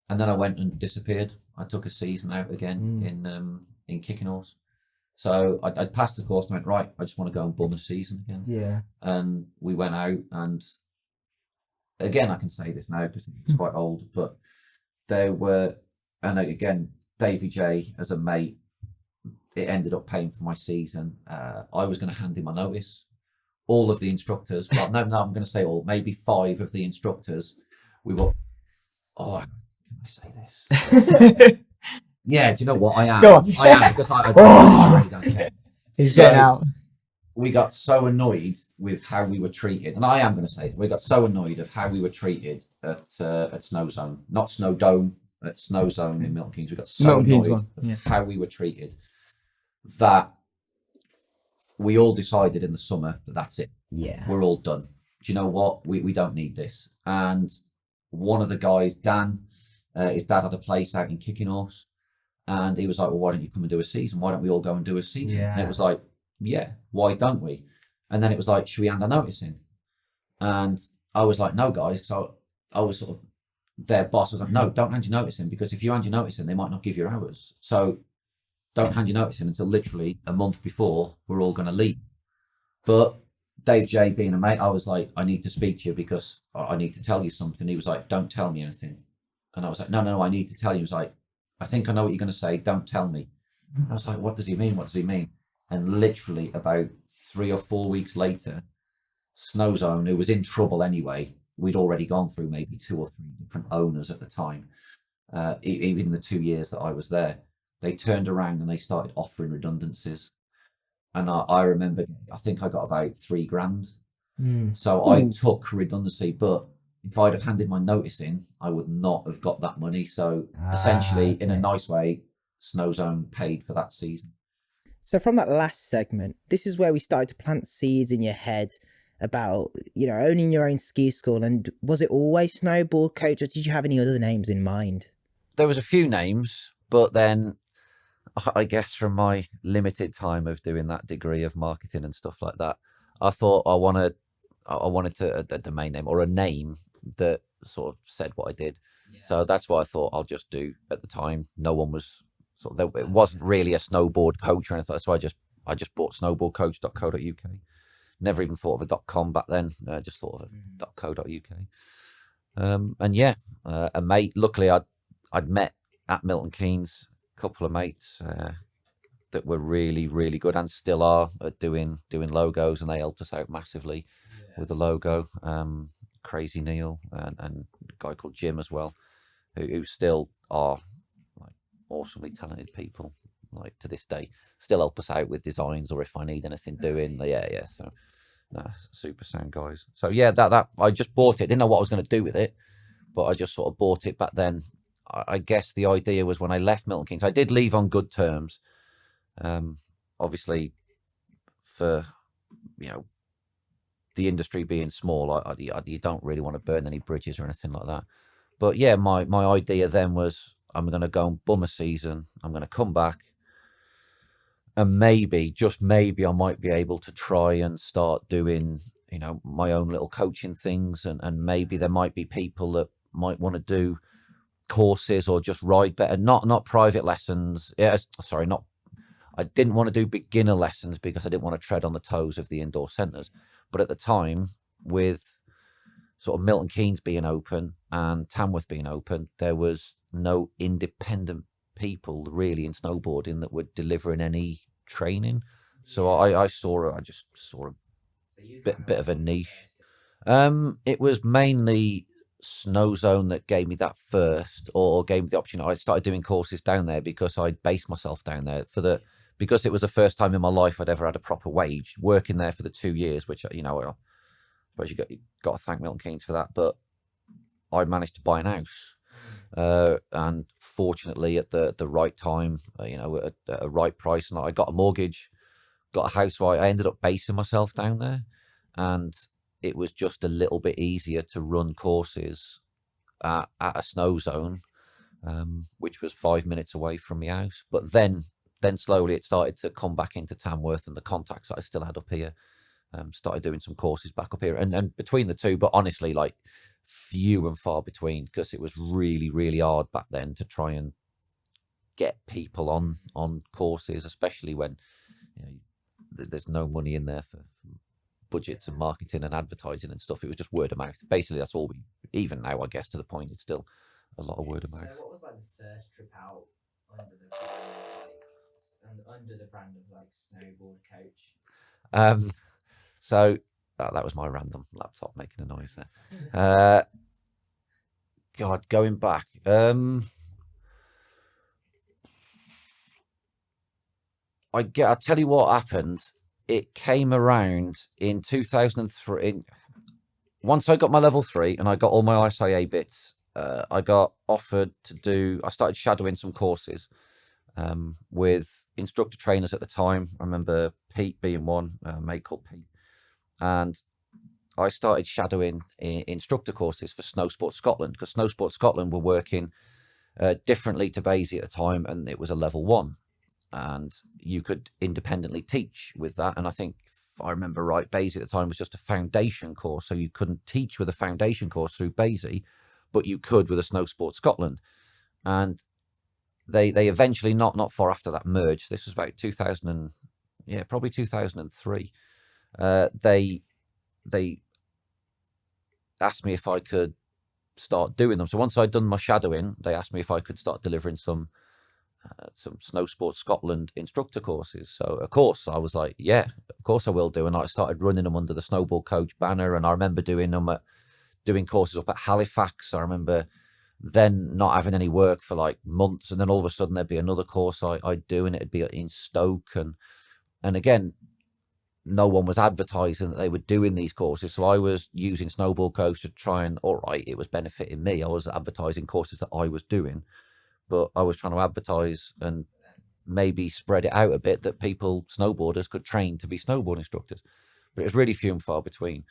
and then I went and disappeared. I took a season out again in kicking horse. So I'd passed the course and went, right, I just want to go and bum a season again. Yeah. And we went out, and again, I can say this now because it's quite old, but there were, and again, Davey J as a mate, it ended up paying for my season. I was going to hand in my notice. All of the instructors, well, no, I'm going to say all, maybe 5 of the instructors, we were, can I say this? Yeah, do you know what? I am. Go on. I am, because I really don't care. He's getting out. We got so annoyed with how we were treated, and I am going to say it, we got so annoyed of how we were treated at Snow Zone, not Snow Dome, at Snow Zone in Milton Keynes. We got so annoyed of how we were treated that we all decided in the summer that that's it. Yeah, we're all done. Do you know what? We don't need this. And one of the guys, Dan, his dad had a place out in Kicking Horse, and he was like, well, why don't you come and do a season? Why don't we all go and do a season? Yeah. And it was like, yeah, why don't we? And then it was like, should we hand our notice in? And I was like, no, guys, because I was sort of their boss. I was like, no, don't hand your notice in, because if you hand your notice in, they might not give you hours. So don't hand your notice in until literally a month before we're all going to leave. But Dave J, being a mate, I was like, I need to speak to you because I need to tell you something. He was like, don't tell me anything. And I was like, no, I need to tell you. He was like, I think I know what you're going to say. Don't tell me. I was like, what does he mean? What does he mean? And literally about 3 or 4 weeks later, Snow Zone, who was in trouble anyway, we'd already gone through maybe 2 or 3 different owners at the time, even the 2 years that I was there, they turned around and they started offering redundancies. And I remember, I think I got about 3 grand. So I took redundancy, but if I'd have handed my notice in, I would not have got that money. So essentially, in a nice way, Snow Zone paid for that season. So from that last segment, this is where we started to plant seeds in your head about, owning your own ski school. And was it always Snowboard Coach, or did you have any other names in mind? There was a few names, but then I guess from my limited time of doing that degree of marketing and stuff like that, I thought I wanted a domain name or a name that sort of said what I did. Yeah. So that's what I thought I'll just do at the time. No one was it wasn't really a snowboard coach or anything. So I just I just bought snowboardcoach.co.uk. Never even thought of a .com back then. Just thought of a .co.uk. And yeah, a mate. Luckily, I'd met at Milton Keynes a couple of mates that were really, really good and still are at doing logos, and they helped us out massively with the logo. Crazy Neil and a guy called Jim as well, who still are like awesomely talented people. Like to this day, still help us out with designs or if I need anything doing. Yeah. So, super sound guys. So yeah, that I just bought it. Didn't know what I was going to do with it, but I just sort of bought it back then. I guess the idea was when I left Milton Keynes, I did leave on good terms. Obviously, for the industry being small, you don't really want to burn any bridges or anything like that. But yeah, my idea then was I'm going to go and bum a season. I'm going to come back. And maybe, just maybe, I might be able to try and start doing, my own little coaching things. And maybe there might be people that might want to do courses or just ride better. Not private lessons. I didn't want to do beginner lessons because I didn't want to tread on the toes of the indoor centres. But at the time, with sort of Milton Keynes being open and Tamworth being open, there was no independent people really in snowboarding that were delivering any training. So I just saw a bit of a niche. It was mainly Snow Zone that gave me that first, or gave me the option. I started doing courses down there because I based myself down there because it was the first time in my life I'd ever had a proper wage, working there for the 2 years, which, I suppose you got to thank Milton Keynes for that. But I managed to buy an house. And fortunately at the right time, at a right price, and I got a mortgage, got a house. So I ended up basing myself down there, and it was just a little bit easier to run courses at a Snow Zone, which was 5 minutes away from my house. But then slowly it started to come back into Tamworth, and the contacts that I still had up here, started doing some courses back up here, and between the two, but honestly, like, few and far between, because it was really, really hard back then to try and get people on courses, especially when there's no money in there for budgets and marketing and advertising and stuff. It was just word of mouth. Basically, that's all even now, I guess, to the point, it's still a lot of word of mouth. So what was like the first trip out under the brand of like Snowboard Coach? So that was my random laptop making a noise there. God, going back. I'll tell you what happened. It came around in 2003. Once I got my level 3 and I got all my ISIA bits, I got offered I started shadowing some courses with instructor trainers at the time. I remember Pete being one, a mate called Pete. And I started shadowing instructor courses for Snowsport Scotland, because Snowsport Scotland were working differently to Basie at the time, and it was a level 1. And you could independently teach with that. And I think, if I remember right, Basie at the time was just a foundation course, so you couldn't teach with a foundation course through Basie, but you could with a Snowsport Scotland. And they eventually, not far after that, merged. This was about 2000 probably 2003. They asked me if I could start doing them. So once I'd done my shadowing, they asked me if I could start delivering some Snowsport Scotland instructor courses. So of course I was like, yeah, of course I will do. And I started running them under the Snowball Coach banner. And I remember doing courses up at Halifax. I remember then not having any work for like months, and then all of a sudden there'd be another course I'd do, and it'd be in Stoke, and again, no one was advertising that they were doing these courses. So I was using Snowball Coach to try and, all right, it was benefiting me. I was advertising courses that I was doing, but I was trying to advertise and maybe spread it out a bit that snowboarders could train to be snowboard instructors. But it was really few and far between.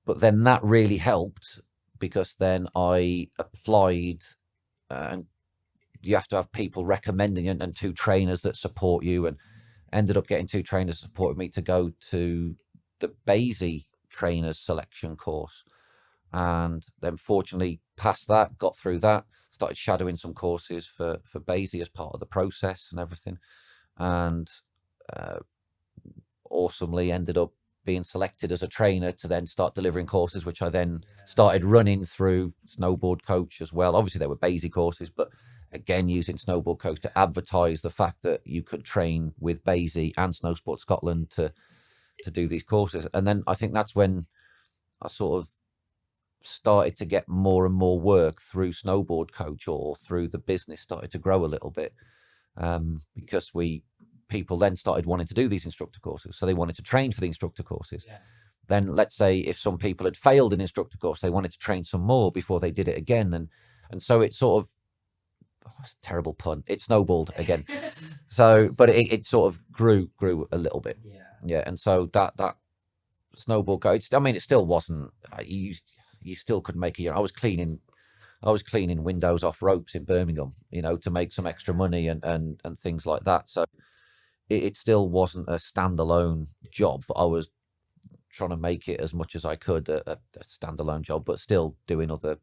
But then that really helped, because then I applied, and you have to have people recommending it, and 2 trainers that support you, and ended up getting 2 trainers that supported me to go to the Basie trainers selection course. And then fortunately passed that, got through that, started shadowing some courses for Basie as part of the process and everything. And awesomely ended up being selected as a trainer to then start delivering courses, which I then started running through Snowboard Coach as well. Obviously, they were basic courses, but again, using Snowboard Coach to advertise the fact that you could train with Basie and Snowsport Scotland to do these courses. And then I think that's when I sort of started to get more and more work through Snowboard Coach, or through the business started to grow a little bit, because people then started wanting to do these instructor courses. So they wanted to train for the instructor courses. Yeah. Then let's say if some people had failed an instructor course, they wanted to train some more before they did it again. And so it sort of, it's a terrible pun, it snowballed again. So, but it sort of grew a little bit. Yeah. And so that Snowball Coach, I mean, it still wasn't, you still could make I was cleaning windows off ropes in Birmingham, to make some extra money and things like that. So it still wasn't a standalone job, but I was trying to make it as much as I could a standalone job, but still doing other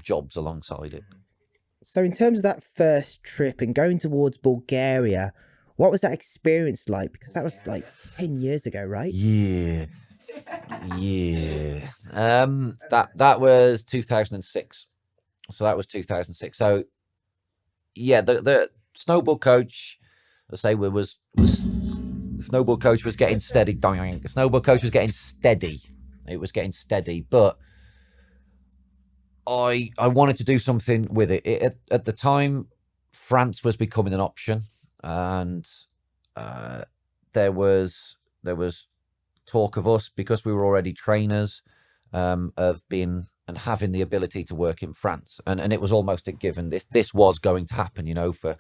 jobs alongside it. So in terms of that first trip and going towards Bulgaria, what was that experience like? Because that was like 10 years ago, right? Yeah. That was 2006. So that was 2006. So yeah, the Snowboard Coach, let's say Snowboard Coach was getting steady. Snowboard Coach was getting steady. It was getting steady, but I wanted to do something with it. At the time, France was becoming an option, and there was talk of us, because we were already trainers, of being and having the ability to work in France, and it was almost a given. This was going to happen, for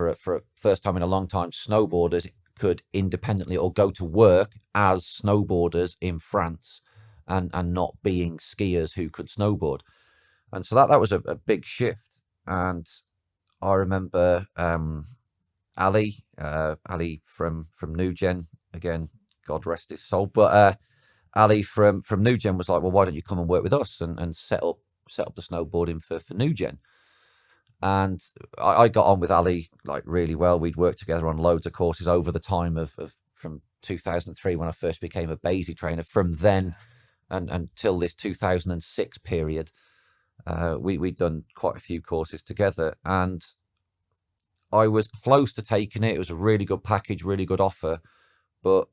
a first time in a long time, snowboarders could independently or go to work as snowboarders in France, and not being skiers who could snowboard. And so that was a big shift. And I remember Ali from New Gen, again, God rest his soul, but Ali from New Gen was like, well, why don't you come and work with us and set up the snowboarding for New Gen? And I got on with Ali like really well. We'd worked together on loads of courses over the time of from 2003 when I first became a Basie trainer. From then and until this 2006 period, we'd done quite a few courses together, and I was close to taking it. It was a really good package, really good offer, but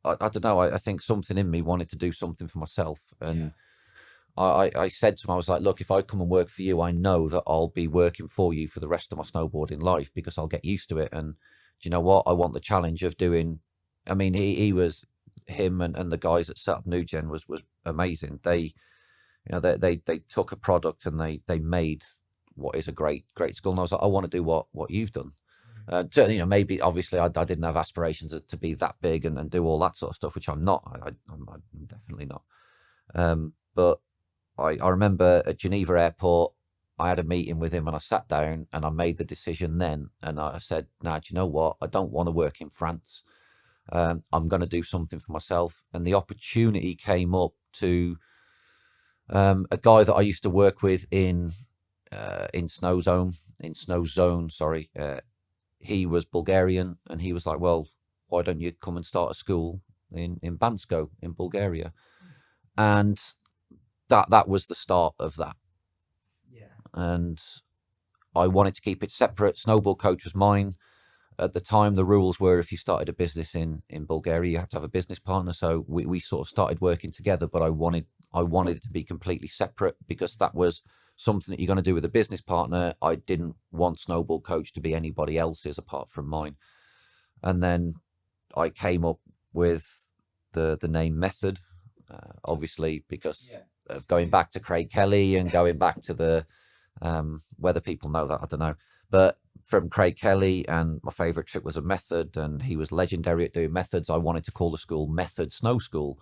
I don't know. I think something in me wanted to do something for myself, and I said to him, I was like, look, if I come and work for you, I know that I'll be working for you for the rest of my snowboarding life, because I'll get used to it. And do you know what? I want the challenge of doing. I mean, him and the guys that set up New Gen was amazing. They took a product and they made what is a great school. And I was like, I want to do what you've done. Maybe obviously I didn't have aspirations to be that big and do all that sort of stuff, which I'm not. I'm definitely not. But I remember at Geneva Airport, I had a meeting with him and I sat down and I made the decision then. And I said, nah, do you know what? I don't want to work in France. I'm going to do something for myself. And the opportunity came up to a guy that I used to work with in Snow Zone. Sorry. He was Bulgarian, and he was like, well, why don't you come and start a school in Bansko in Bulgaria? And that was the start of that. Yeah. And I wanted to keep it separate. Snowboard Coach was mine. At the time, the rules were if you started a business in Bulgaria, you had to have a business partner. So we sort of started working together, but I wanted it to be completely separate, because that was something that you're going to do with a business partner. I didn't want Snowboard Coach to be anybody else's apart from mine. And then I came up with the name Method, obviously, because of going back to Craig Kelly and going back to the, whether people know that, I don't know. But from Craig Kelly, and my favourite trick was a method, and he was legendary at doing methods. I wanted to call the school Method Snow School.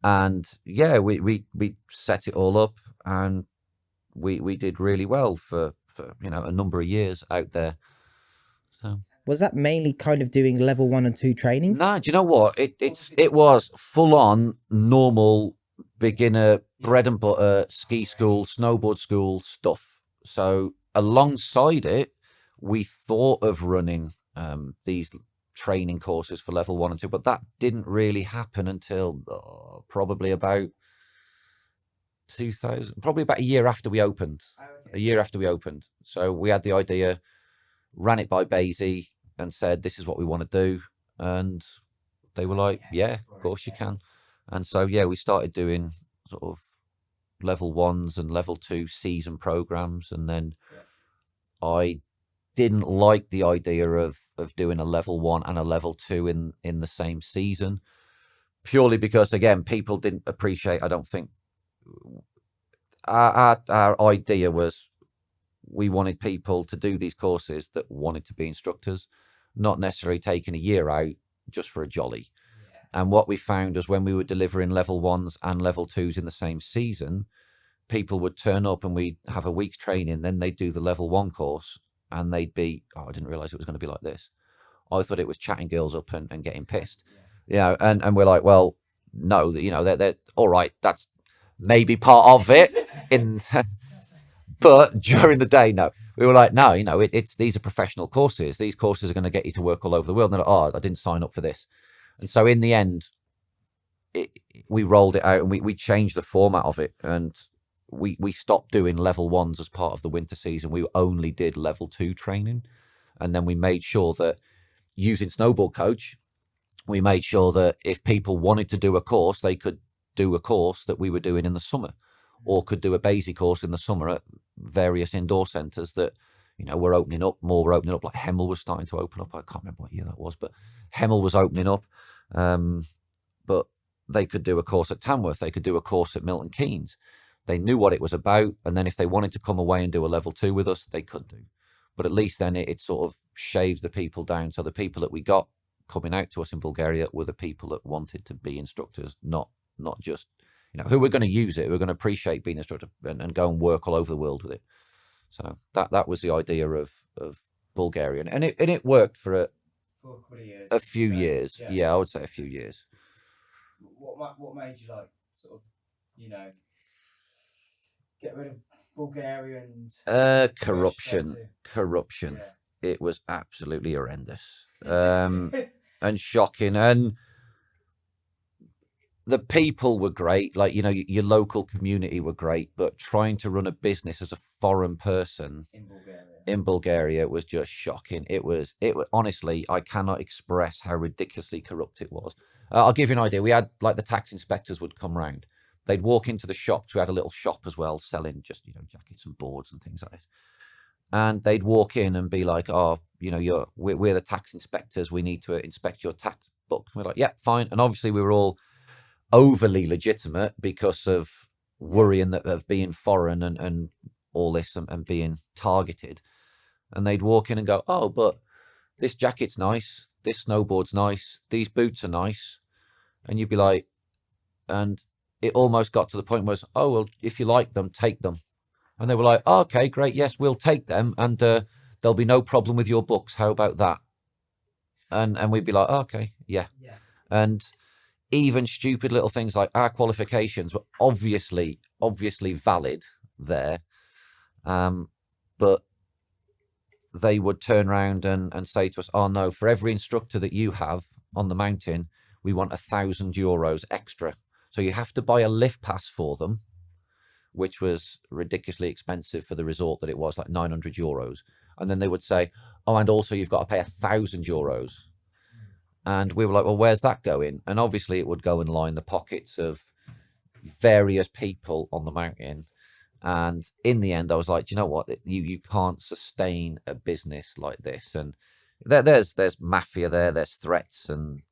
And yeah, we set it all up, and we did really well for a number of years out there. So was that mainly kind of doing level 1 and 2 training? Nah, do you know what? It was full on normal beginner bread and butter ski school, snowboard school stuff. So alongside it, we thought of running these training courses for level 1 and 2, but that didn't really happen until probably about 2000, probably about a year after we opened. A year after we opened. So we had the idea, ran it by Basie and said, this is what we want to do. And they were like, yeah, of course you can. And so, yeah, we started doing sort of level 1s and level 2 season programs. And then I didn't like the idea of doing a level 1 and a level 2 in the same season, purely because, again, people didn't appreciate, I don't think, our idea was we wanted people to do these courses that wanted to be instructors, not necessarily taking a year out just for a jolly. And what we found was when we were delivering level 1s and level 2s in the same season, people would turn up and we'd have a week's training, then they'd do the level 1 course and they'd be, I didn't realize it was going to be like this. I thought it was chatting girls up and getting pissed. And we're like, well, no, they're all right. That's maybe part of it. But during the day, no. We were like, no, it's these are professional courses. These courses are going to get you to work all over the world. And they're like, I didn't sign up for this. And so in the end, we rolled it out and we changed the format of it. And we stopped doing level 1s as part of the winter season. We only did level 2 training. And then we made sure that using Snowboard Coach, we made sure that if people wanted to do a course, they could do a course that we were doing in the summer, or could do a basic course in the summer at various indoor centres that, were opening up. More were opening up, like Hemel was starting to open up. I can't remember what year that was, but Hemel was opening up. But they could do a course at Tamworth. They could do a course at Milton Keynes. They knew what it was about. And then if they wanted to come away and do a level 2 with us, they could do. But at least then it sort of shaved the people down. So the people that we got coming out to us in Bulgaria were the people that wanted to be instructors, not just, who were going to use it, who were going to appreciate being an instructor and go and work all over the world with it. So that was the idea of Bulgarian. And it worked for a few years. Yeah, I would say a few years. What made you sort of, get rid of Bulgarians? Corruption. Yeah. It was absolutely horrendous. And shocking. And the people were great. Your local community were great, but trying to run a business as a foreign person in Bulgaria was just shocking. It was honestly, I cannot express how ridiculously corrupt it was. I'll give you an idea. We had the tax inspectors would come round. They'd walk into the shops. We had a little shop as well, selling just, jackets and boards and things like this. And they'd walk in and be like, we're the tax inspectors. We need to inspect your tax books. We're like, yeah, fine. And obviously we were all overly legitimate because of worrying of being foreign and all this and being targeted. And they'd walk in and go, oh, but this jacket's nice. This snowboard's nice. These boots are nice. And you'd be like, and it almost got to the point where it's, oh, well, if you like them, take them. And they were like, oh, okay, great. Yes, we'll take them. And there'll be no problem with your books. How about that? And we'd be like, oh, okay, yeah. And even stupid little things like our qualifications were obviously valid there. But they would turn around and say to us, oh, no, for every instructor that you have on the mountain, we want €1,000 extra. So you have to buy a lift pass for them, which was ridiculously expensive for the resort that it was, like €900. And then they would say, oh, and also you've got to pay €1,000. And we were like, well, where's that going? And obviously it would go and line the pockets of various people on the mountain. And in the end, I was like, do you know what? You can't sustain a business like this. And there's mafia there's threats and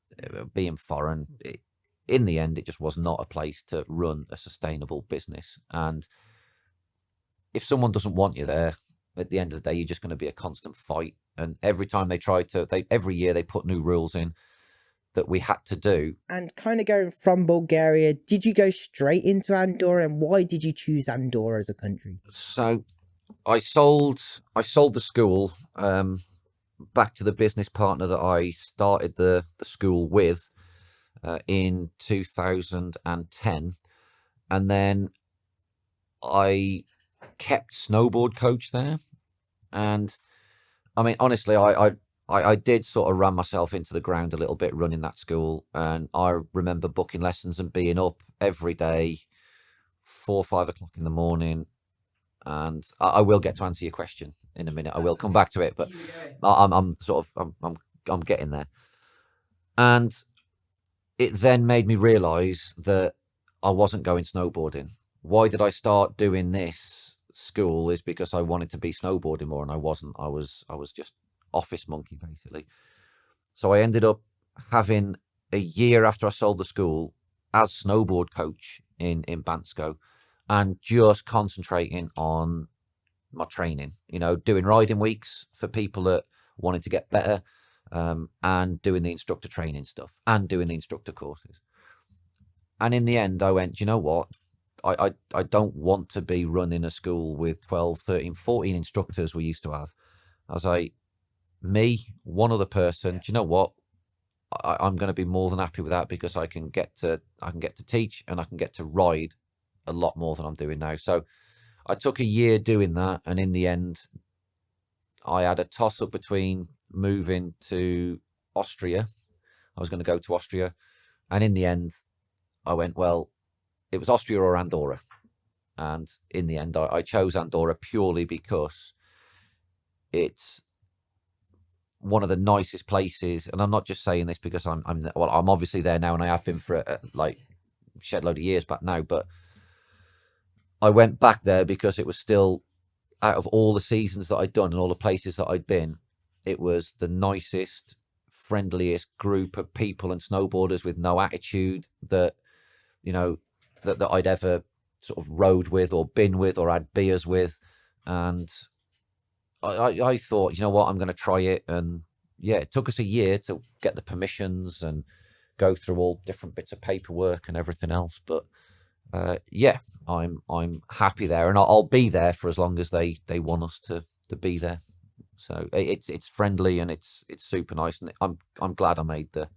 being foreign. In the end, it just was not a place to run a sustainable business. And if someone doesn't want you there, at the end of the day, you're just going to be a constant fight. And every time every year they put new rules in that we had to do. And kind of going from Bulgaria, did you go straight into Andorra, and why did you choose Andorra as a country? So I sold the school back to the business partner that I started the school with in 2010. And then I kept Snowboard Coach there. And I mean, honestly, I I did sort of ram myself into the ground a little bit running that school, and I remember booking lessons and being up every day, 4 or 5 o'clock in the morning. And I will get to answer your question in a minute. I will come back to it, but I'm getting there. And it then made me realise that I wasn't going snowboarding. Why did I start doing this school? Is because I wanted to be snowboarding more, and I wasn't. I was just office monkey, basically. So I ended up having a year after I sold the school as snowboard coach in Bansko, and just concentrating on my training, doing riding weeks for people that wanted to get better, and doing the instructor training stuff and doing the instructor courses. And in the end, I went, you know what? I don't want to be running a school with 12, 13, 14 instructors we used to have. I was like, me, one other person, do you know what? I'm going to be more than happy with that, because I can get to teach, and I can get to ride a lot more than I'm doing now. So I took a year doing that, and in the end, I had a toss up between moving to Austria. I was going to go to Austria, and in the end, I went, well, it was Austria or Andorra. And in the end, I chose Andorra purely because it's one of the nicest places. And I'm not just saying this because I'm obviously there now, and I have been for like shed load of years back now, but I went back there because it was still, out of all the seasons that I'd done and all the places that I'd been, it was the nicest, friendliest group of people and snowboarders with no attitude that that I'd ever sort of rode with or been with or had beers with. And I thought, you know what, I'm going to try it. And yeah, it took us a year to get the permissions and go through all different bits of paperwork and everything else. But yeah, I'm happy there, and I'll be there for as long as they want us to be there. So it's friendly, and it's super nice, and I'm glad I made the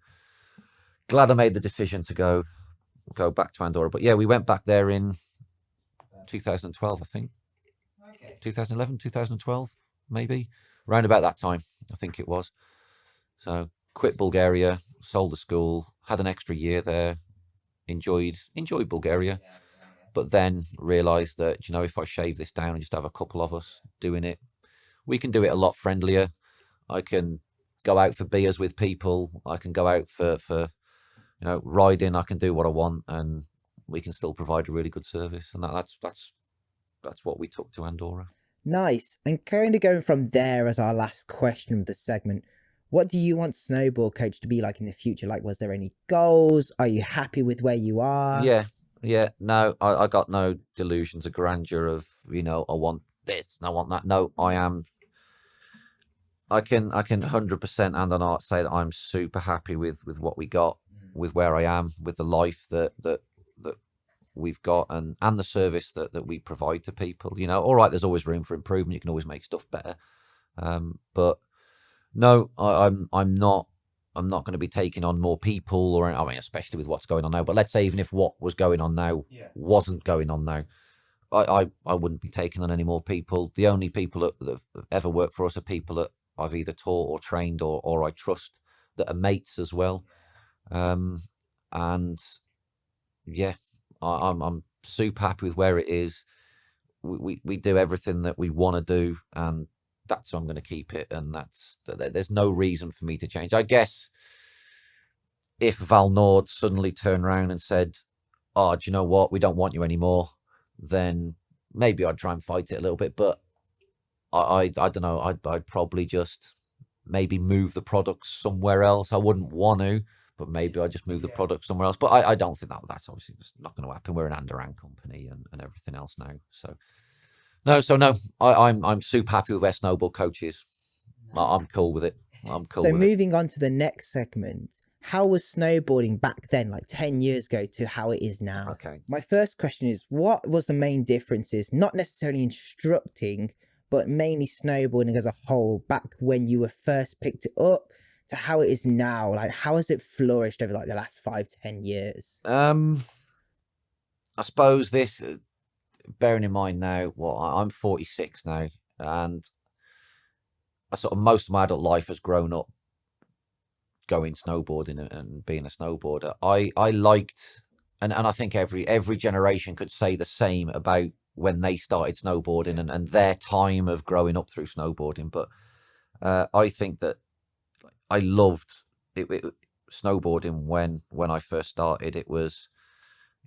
decision to go back to Andorra. But yeah, we went back there in 2012, I think. Okay. 2011, 2012, maybe around about that time, I think it was. So quit Bulgaria, sold the school, had an extra year there, enjoyed Bulgaria, but then realised that, if I shave this down and just have a couple of us doing it, we can do it a lot friendlier. I can go out for beers with people. I can go out for riding. I can do what I want, and we can still provide a really good service. And that's what we took to Andorra. Nice. And kind of going from there as our last question of the segment, what do you want Snowboard Coach to be like in the future? Like, was there any goals? Are you happy with where you are? Yeah. No, I got no delusions of grandeur of, I want this and I want that. No, I am. I can 100% hand on heart say that I'm super happy with what we got, with where I am, with the life that we've got, and the service that we provide to people. All right, there's always room for improvement. You can always make stuff better. But no, I'm not going to be taking on more people, especially with what's going on now. But let's say even if what was going on now wasn't going on now, I wouldn't be taking on any more people. The only people that have ever worked for us are people that I've either taught or trained or I trust, that are mates as well. And yeah, I'm super happy with where it is. We do everything that we want to do, and that's how I'm going to keep it. And there's no reason for me to change. I guess if Val Nord suddenly turned around and said, "Oh, do you know what? We don't want you anymore," then maybe I'd try and fight it a little bit. But I don't know. I'd probably just maybe move the product somewhere else. I wouldn't want to, but maybe I just move the product somewhere else. But I don't think that's obviously just not going to happen. We're an Andorran company and everything else now. So no, I'm super happy with where Snowboard Coach is. I'm cool with it. I'm cool with it. So moving on to the next segment, how was snowboarding back then, like 10 years ago, to how it is now? Okay. My first question is, what was the main differences, not necessarily instructing, but mainly snowboarding as a whole, back when you were first picked it up to how it is now? Like, how has it flourished over like the last 5-10 years? I suppose this, bearing in mind now, I'm 46 now, and sort of most of my adult life has grown up going snowboarding and being a snowboarder. I liked, and I think every generation could say the same about when they started snowboarding and their time of growing up through snowboarding. But I think that I loved it snowboarding when I first started. It was,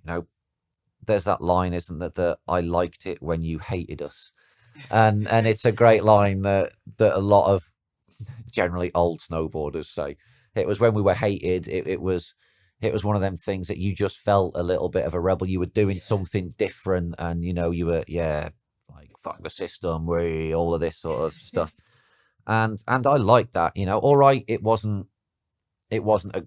there's that line, isn't that, that I liked it when you hated us. And it's a great line that a lot of generally old snowboarders say. It was when we were hated. It was one of them things that you just felt a little bit of a rebel. You were doing something different, and you were like fuck the system, all of this sort of stuff. And I liked that. All right, it wasn't a.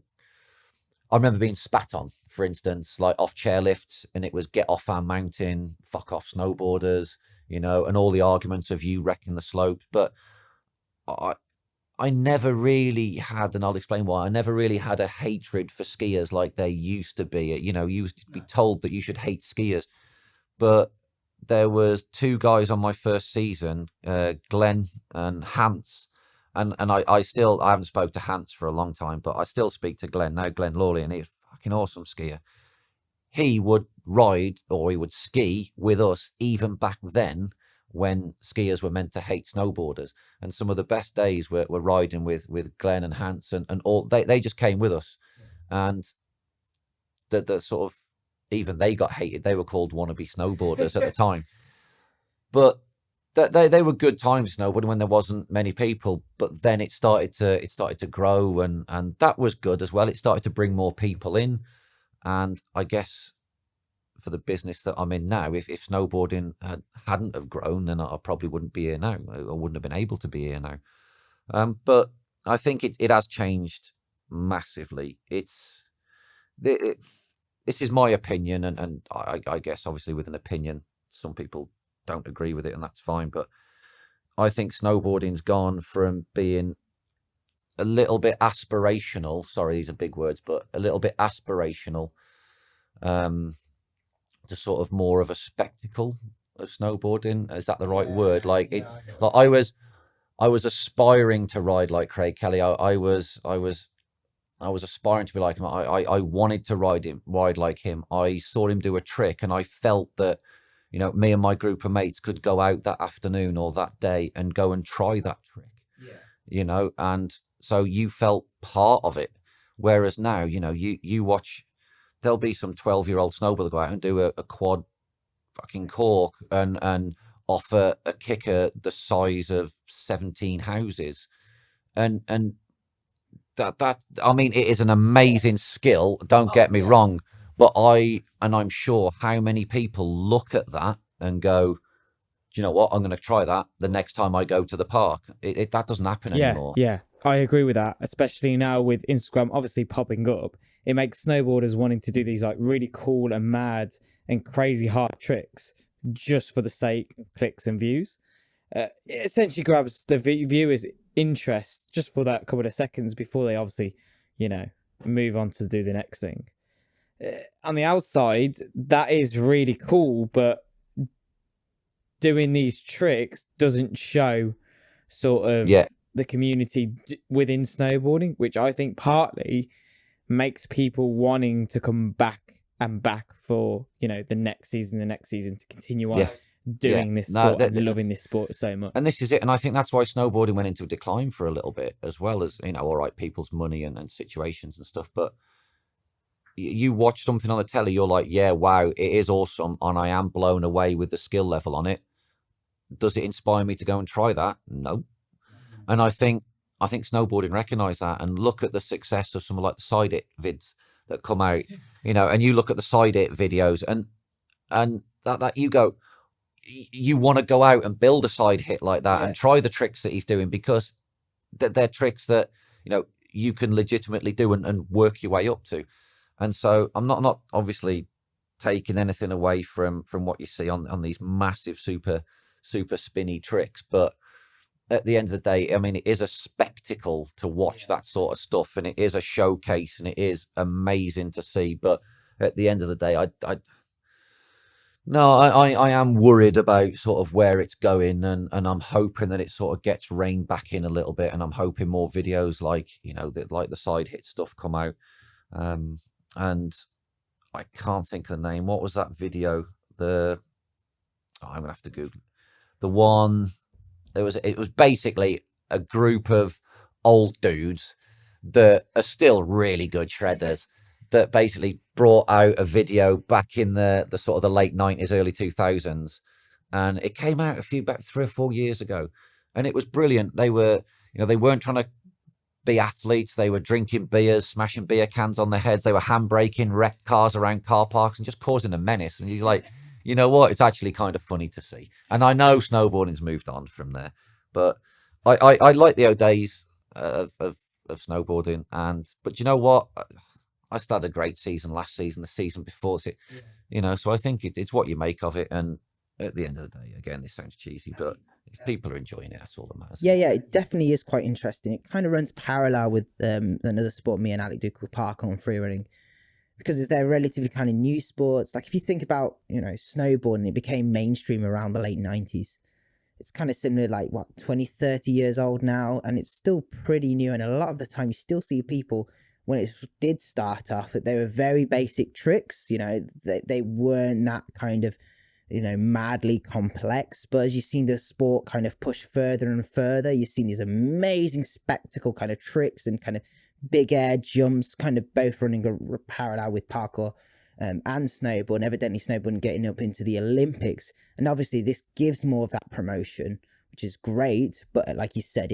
I remember being spat on, for instance, like off chairlifts, and it was get off our mountain, fuck off snowboarders, and all the arguments of you wrecking the slopes. But I never really had, and I'll explain why, I never really had a hatred for skiers like they used to be. You used to be told that you should hate skiers. But there was two guys on my first season, Glenn and Hans. And I haven't spoke to Hans for a long time, but I still speak to Glenn now, Glenn Lawley, and he's a fucking awesome skier. He would ride, or he would ski with us even back then, when skiers were meant to hate snowboarders. And some of the best days were riding with Glenn and Hans and all. They just came with us. And the sort of, even they got hated. They were called wannabe snowboarders at the time. But they were good times snowboarding when there wasn't many people. But then it started to grow, and that was good as well. It started to bring more people in. And I guess for the business that I'm in now, if snowboarding hadn't have grown, then I probably wouldn't be here now. I wouldn't have been able to be here now. But I think it has changed massively. This is my opinion, and I guess obviously with an opinion, some people don't agree with it, and that's fine. But I think snowboarding's gone from being a little bit aspirational. Sorry, these are big words, but a little bit aspirational. To sort of more of a spectacle of snowboarding. Is that the right word? Like I was aspiring to ride like Craig Kelly. I was aspiring to be like him. I wanted to ride like him. I saw him do a trick, and I felt that, me and my group of mates could go out that afternoon or that day and go and try that trick. Yeah. And so you felt part of it. Whereas now, you watch. There'll be some 12-year-old snowboarder go out and do a quad fucking cork and offer a kicker the size of 17 houses. And that I mean, it is an amazing skill, don't get me wrong, but I'm sure how many people look at that and go, do you know what, I'm going to try that the next time I go to the park. That doesn't happen anymore. Yeah, I agree with that, especially now with Instagram obviously popping up. It makes snowboarders wanting to do these like really cool and mad and crazy hard tricks just for the sake of clicks and views. It essentially grabs the viewers' interest just for that couple of seconds before they obviously, move on to do the next thing. On the outside, that is really cool, but doing these tricks doesn't show sort of the community within snowboarding, which I think partly makes people wanting to come back and back for the next season to continue on doing this sport and loving this sport so much. And this is it. And I think that's why snowboarding went into a decline for a little bit, as well as all right, people's money and situations and stuff. But you watch something on the telly, you're like, yeah, wow, it is awesome, and I am blown away with the skill level on it. Does it inspire me to go and try that? No. And I think snowboarding recognise that, and look at the success of some of like the side it vids that come out, and you look at the side it videos and that you go, you want to go out and build a side hit like that and try the tricks that he's doing, because they're tricks that, you can legitimately do and work your way up to. And so I'm not obviously taking anything away from what you see on these massive, super spinny tricks, but at the end of the day, I mean, it is a spectacle to watch that sort of stuff, and it is a showcase, and it is amazing to see. But at the end of the day, No, I am worried about sort of where it's going, and I'm hoping that it sort of gets reined back in a little bit, and I'm hoping more videos like, that, like the side hit stuff come out. And I can't think of the name. What was that video? I'm gonna have to Google the one. It was basically a group of old dudes that are still really good shredders that basically brought out a video back in the sort of the late 90s, early 2000s, and it came out about 3 or 4 years ago, and it was brilliant. They were, they weren't trying to be athletes. They were drinking beers, smashing beer cans on their heads. They were handbraking wrecked cars around car parks and just causing a menace. And he's like, you know what? It's actually kind of funny to see. And I know snowboarding's moved on from there, but I like the old days of snowboarding. But you know what? I started a great season last season, the season before it, so I think it's what you make of it. And at the end of the day, again, this sounds cheesy, but if people are enjoying it, that's all that matters. Yeah, it definitely is quite interesting. It kind of runs parallel with another sport me and Alec do called parkour and free running, because they're relatively kind of new sports. Like if you think about, snowboarding, it became mainstream around the late 90s. It's kind of similar, like 20, 30 years old now, and it's still pretty new. And a lot of the time you still see people, when it did start off, that they were very basic tricks, they weren't that kind of, madly complex. But as you've seen the sport kind of push further and further, you've seen these amazing spectacle kind of tricks and kind of big air jumps, kind of both running a parallel with parkour and snowboard, and evidently snowboarding getting up into the Olympics. And obviously this gives more of that promotion, which is great, but like you said,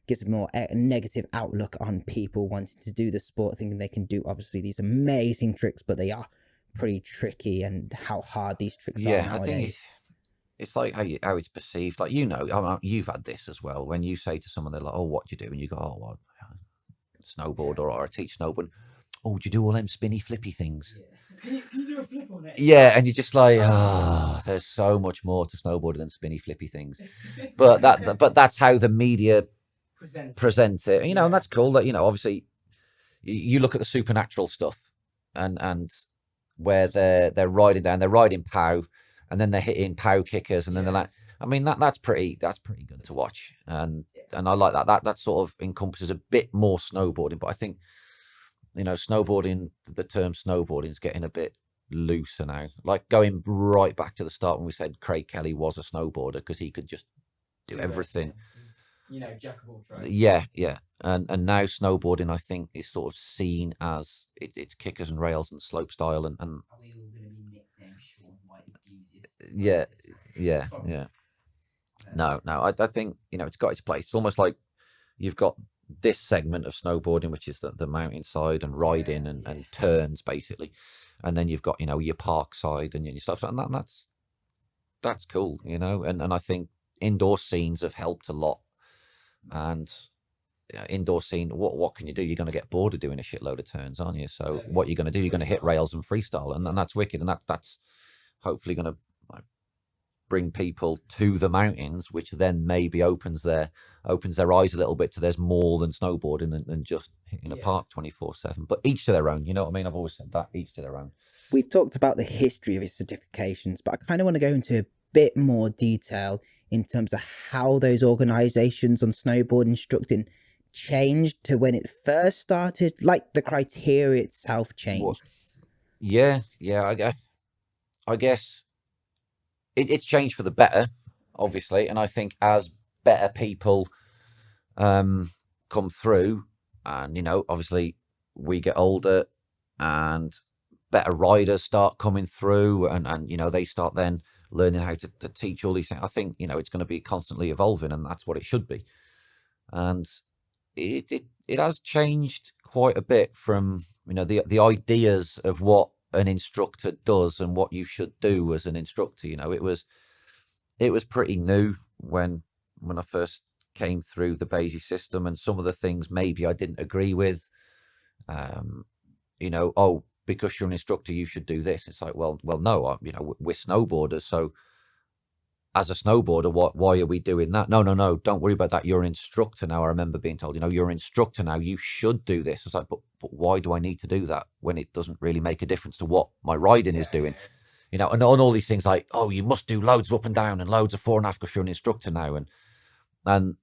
gives more a negative outlook on people wanting to do the sport, thinking they can do obviously these amazing tricks, but they are pretty tricky, and how hard these tricks are nowadays. I think it's like how it's perceived. Like, you've had this as well. When you say to someone, they're like, "Oh, what do you do?" And you go, "Oh, well, snowboard, or I teach snowboard." "Oh, do you do all them spinny flippy things?" Can you do a flip on it? Yeah, and you're just like, there's so much more to snowboarding than spinny flippy things. But that's how the media present it. And that's cool. That obviously, you look at the supernatural stuff, and where they're riding pow, and then they're hitting pow kickers, and then they're like, that's pretty good to watch, and I like that. That sort of encompasses a bit more snowboarding. But I think, snowboarding, the term snowboarding is getting a bit looser now. Like going right back to the start when we said Craig Kelly was a snowboarder because he could just do everything. Jack of all trades. Yeah. And now snowboarding, I think, is sort of seen as it's kickers and rails and slope style and Are we all going to be nicknamed Sean White enthusiasts? yeah. No, I think, it's got its place. It's almost like you've got this segment of snowboarding, which is the mountainside and riding and turns, basically. And then you've got, your park side and your stuff. And that's cool, and I think indoor scenes have helped a lot. And indoor scene, what can you do? You're going to get bored of doing a shitload of turns, aren't you? So what you're going to do, you're going to hit rails and freestyle, and that's wicked. And that's hopefully going to bring people to the mountains, which then maybe opens their eyes a little bit to there's more than snowboarding than just hitting a park 24/7. But each to their own, you know what I mean? I've always said that, each to their own. We've talked about the history of his certifications, but I kind of want to go into a bit more detail in terms of how those organizations on snowboard instructing changed to when it first started, like the criteria itself changed. Yeah, I guess it's changed for the better, obviously, and I think as better people come through, and obviously we get older and better riders start coming through, and they start then learning how to teach all these things. I think it's going to be constantly evolving, and that's what it should be. And it has changed quite a bit from the ideas of what an instructor does and what you should do as an instructor. It was pretty new when I first came through the BASI system, and some of the things maybe I didn't agree with. Because you're an instructor, you should do this. It's like, well, no, we're snowboarders. So as a snowboarder, why are we doing that? No, don't worry about that. You're an instructor now. I remember being told, you're an instructor now. You should do this. It's like, but why do I need to do that when it doesn't really make a difference to what my riding is doing? you know, and all these things like, oh, you must do loads of up and down and loads of 4.5 because you're an instructor now. And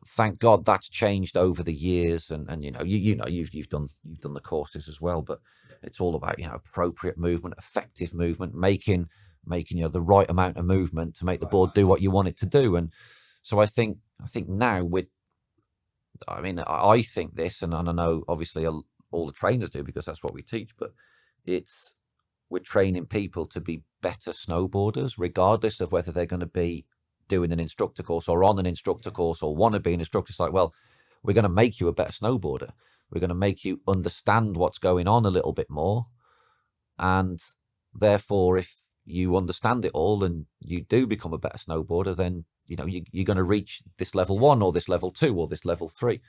thank God that's changed over the years. And you know, you've done the courses as well, but it's all about, you know, appropriate movement, effective movement, making, you know, the right amount of movement to make the board do what you want it to do. And so I think now I think this, and I know obviously all the trainers do because that's what we teach, but we're training people to be better snowboarders, regardless of whether they're going to be doing an instructor course or on an instructor course or want to be an instructor. It's like, well, we're going to make you a better snowboarder. We're going to make you understand what's going on a little bit more. And therefore, if you understand it all and you do become a better snowboarder, then, you know, you're going to reach this level 1 or this level 2 or this level 3.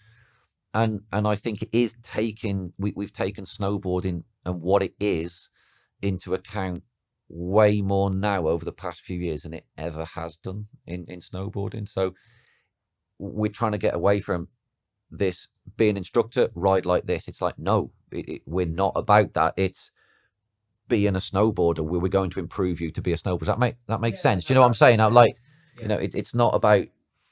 And I think it is we've taken snowboarding and what it is into account way more now over the past few years than it ever has done in snowboarding. So we're trying to get away from this, be an instructor, ride like this. It's like, no, we're not about that. It's being a snowboarder. We're going to improve you to be a snowboarder. That makes sense. Do you know what I'm saying? I'm like, you know, it's not about,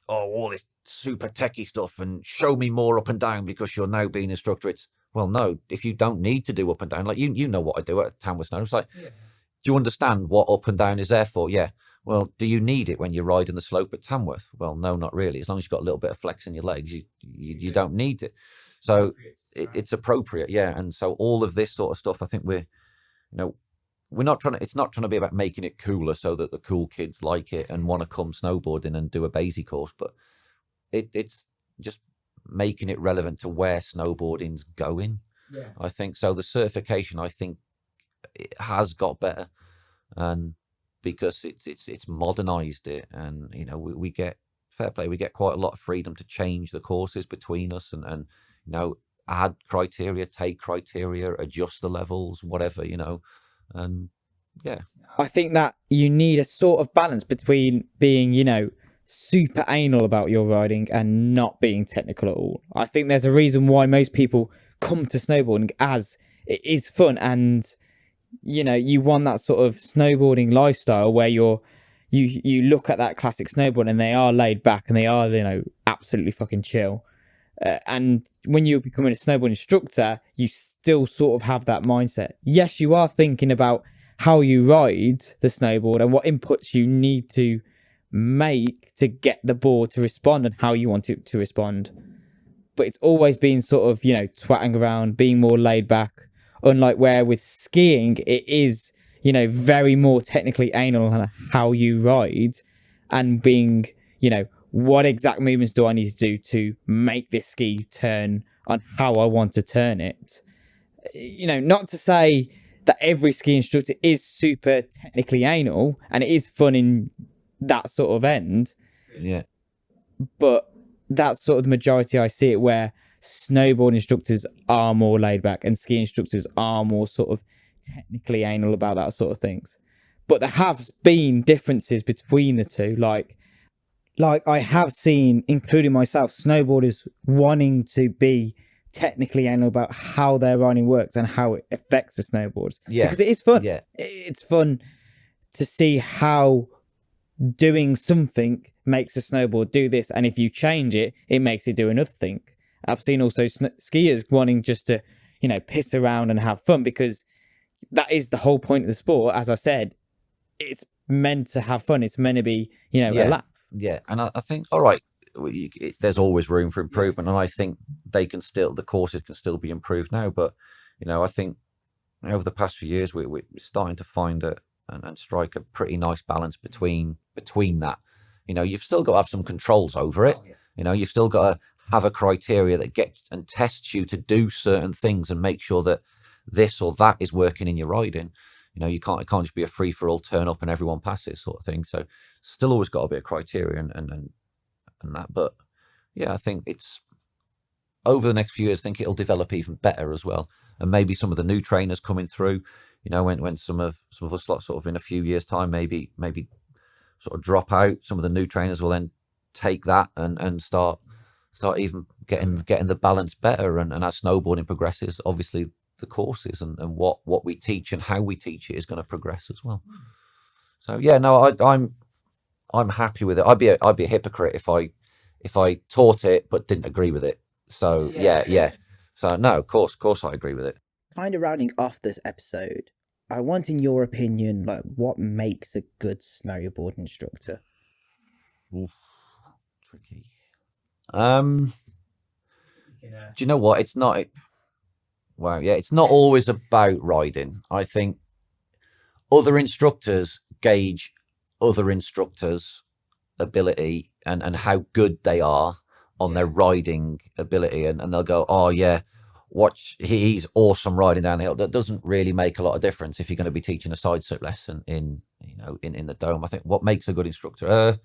all this super techie stuff and show me more up and down because you're now being an instructor. It's, well, no, if you don't need to do up and down, like you know what I do at Tamworth Snow. It's like, do you understand what up and down is there for? Yeah. Well, do you need it when you're riding the slope at Tamworth? Well, no, not really. As long as you've got a little bit of flex in your legs, you don't need it. So it's appropriate, yeah. And so all of this sort of stuff, I think we're not trying to, it's not trying to be about making it cooler so that the cool kids like it and want to come snowboarding and do a basic course, but it's just making it relevant to where snowboarding's going. Yeah. I think so. The certification, I think, it has got better, and because it's modernized it, and you know, we get, fair play, we get quite a lot of freedom to change the courses between us and you know, add criteria, take criteria, adjust the levels, whatever, you know. And yeah, I think that you need a sort of balance between being, you know, super anal about your riding and not being technical at all. I think there's a reason why most people come to snowboarding, as it is fun, and you know, you want that sort of snowboarding lifestyle where you look at that classic snowboard and they are laid back and they are, you know, absolutely fucking chill. And when you're becoming a snowboard instructor, you still sort of have that mindset. Yes, you are thinking about how you ride the snowboard and what inputs you need to make to get the board to respond and how you want it to respond. But it's always been sort of, you know, twatting around, being more laid back. Unlike where with skiing, it is, you know, very more technically anal on how you ride and being, you know, what exact movements do I need to do to make this ski turn on how I want to turn it. You know, not to say that every ski instructor is super technically anal and it is fun in that sort of end. Yeah. But that's sort of the majority I see it, where snowboard instructors are more laid back and ski instructors are more sort of technically anal about that sort of things. But there have been differences between the two. Like I have seen, including myself, snowboarders wanting to be technically anal about how their riding works and how it affects the snowboards. Yeah. Because it is fun. Yeah. It's fun to see how doing something makes a snowboard do this, and if you change it, it makes it do another thing. I've seen also skiers wanting just to, you know, piss around and have fun, because that is the whole point of the sport. As I said, it's meant to have fun. It's meant to be, you know, a laugh. Yeah, and I think, all right, there's always room for improvement, and I think the courses can still be improved now. But you know, I think over the past few years, we're starting to find and strike a pretty nice balance between that. You know, you've still got to have some controls over it. You know, you've still got to have a criteria that gets and tests you to do certain things and make sure that this or that is working in your riding. You know, it can't just be a free for all, turn up and everyone passes sort of thing. So still always got to be a criteria and that. But yeah, I think it's over the next few years, I think it'll develop even better as well. And maybe some of the new trainers coming through, you know, when some of us sort of in a few years time, maybe sort of drop out, some of the new trainers will then take that and start even getting the balance better. And as snowboarding progresses, obviously the courses, and what we teach and how we teach it is going to progress as well. So yeah, no, I'm happy with it. I'd be a hypocrite if I taught it but didn't agree with it. So yeah. So no, of course I agree with it. Kind of rounding off this episode, I want, in your opinion, like, what makes a good snowboard instructor? Oof, tricky. Do you know what? It's not. Well, yeah, it's not always about riding. I think other instructors gauge other instructors' ability and how good they are on their riding ability, and they'll go, oh yeah, watch, he's awesome riding down the hill. That doesn't really make a lot of difference if you're going to be teaching a side slip lesson in the dome. I think what makes a good instructor,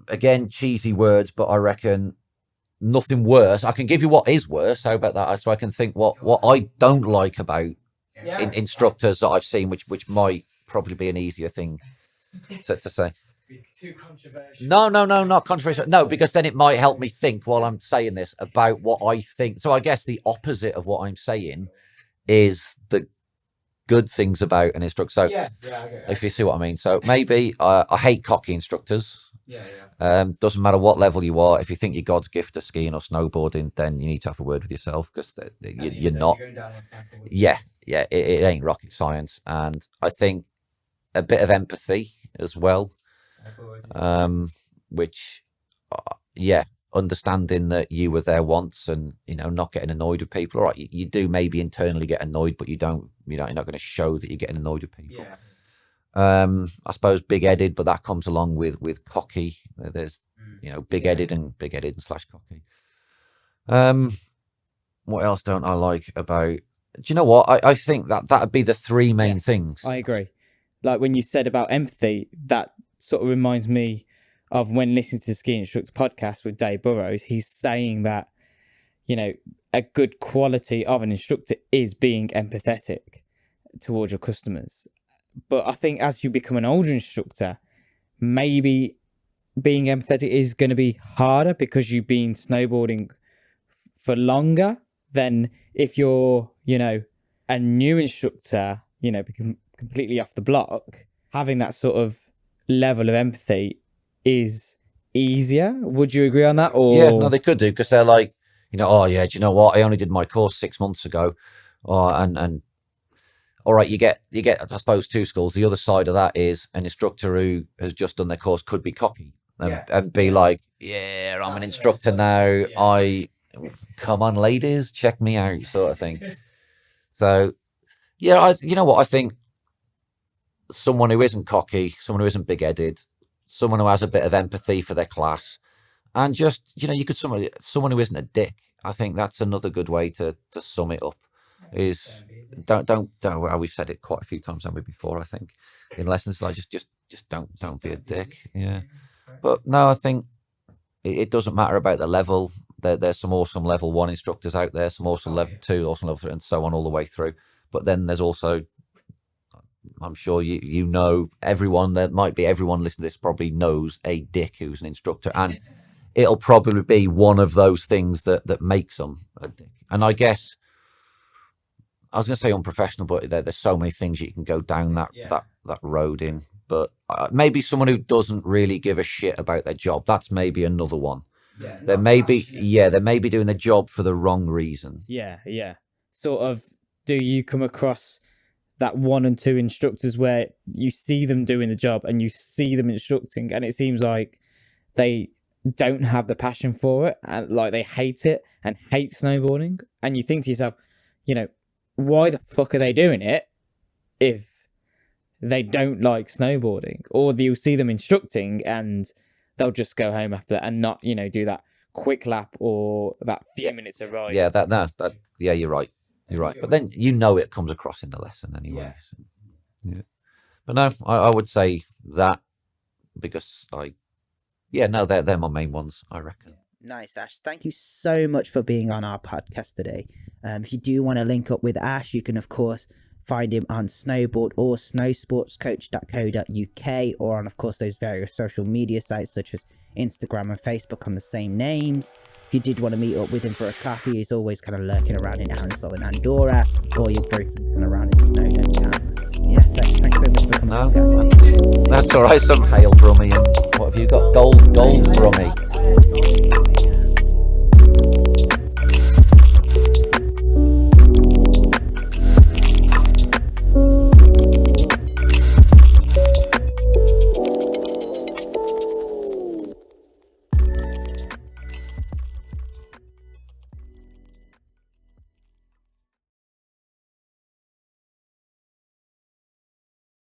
again, cheesy words, but I reckon nothing worse. I can give you what is worse. How about that? So I can think what I don't like about instructors that I've seen, which might probably be an easier thing to say. Too controversial. No, not controversial. No, because then it might help me think while I'm saying this about what I think. So I guess the opposite of what I'm saying is the good things about an instructor. So if you see what I mean. So maybe I hate cocky instructors. Doesn't matter what level you are. If you think you're God's gift to skiing or snowboarding, then you need to have a word with yourself, because you're not. It ain't rocket science. And I think a bit of empathy as well. Which, understanding that you were there once, and not getting annoyed with people. All right, you do maybe internally get annoyed, but you don't. You're not going to show that you're getting annoyed with people. I suppose big-headed, but that comes along with cocky. There's big-headed and / cocky. What else don't I like about? Do you know what? I think that'd be the three main things. I agree. Like when you said about empathy, that sort of reminds me of when listening to the Ski Instructor podcast with Dave Burrows. He's saying that, a good quality of an instructor is being empathetic towards your customers. But I think as you become an older instructor, maybe being empathetic is going to be harder because you've been snowboarding for longer than if you're, a new instructor, completely off the block. Having that sort of level of empathy is easier. Would you agree on that? Or yeah, no, they could do, because they're like, oh yeah, do you know what? I only did my course 6 months ago, and all right, you get I suppose two schools. The other side of that is an instructor who has just done their course could be cocky and be like, yeah, I'm an instructor now. Come on, ladies, check me out, sort of thing. So yeah, you know what? I think someone who isn't cocky, someone who isn't big-headed, someone who has a bit of empathy for their class, and just you could someone who isn't a dick. I think that's another good way to sum it up. Is don't well, we've said it quite a few times, haven't we, before, I think, in lessons, like just don't be a dick. Yeah, but no, I think it doesn't matter about the level. There's some awesome level 1 instructors out there, some awesome level 2, awesome level 3, and so on all the way through. But then there's also, I'm sure everyone listening to this probably knows a dick who's an instructor, and it'll probably be one of those things that makes them a dick. And I guess I was going to say unprofessional, but there's so many things you can go down that road in. But maybe someone who doesn't really give a shit about their job. That's maybe another one. They may be doing their job for the wrong reason. Yeah. Sort of, do you come across that 1 and 2 instructors where you see them doing the job and you see them instructing, and it seems like they don't have the passion for it, and like they hate it and hate snowboarding, and you think to yourself, why the fuck are they doing it if they don't like snowboarding? Or you'll see them instructing and they'll just go home after that and not, do that quick lap or that few minutes of ride. Yeah, yeah, you're right. You're right. But then it comes across in the lesson anyway. So, yeah. But no, I would say that, because they're my main ones, I reckon. Nice, Ash. Thank you so much for being on our podcast today. If you do want to link up with Ash, you can, of course, find him on Snowboard or snowsportscoach.co.uk, or on, of course, those various social media sites such as Instagram and Facebook on the same names. If you did want to meet up with him for a coffee, he's always kind of lurking around in Arizona and Andorra, or you're both kind of around in Snowdon town. Yeah, thanks very much for coming on. That's all right. Some hail brummy and what have you got? Gold brummy.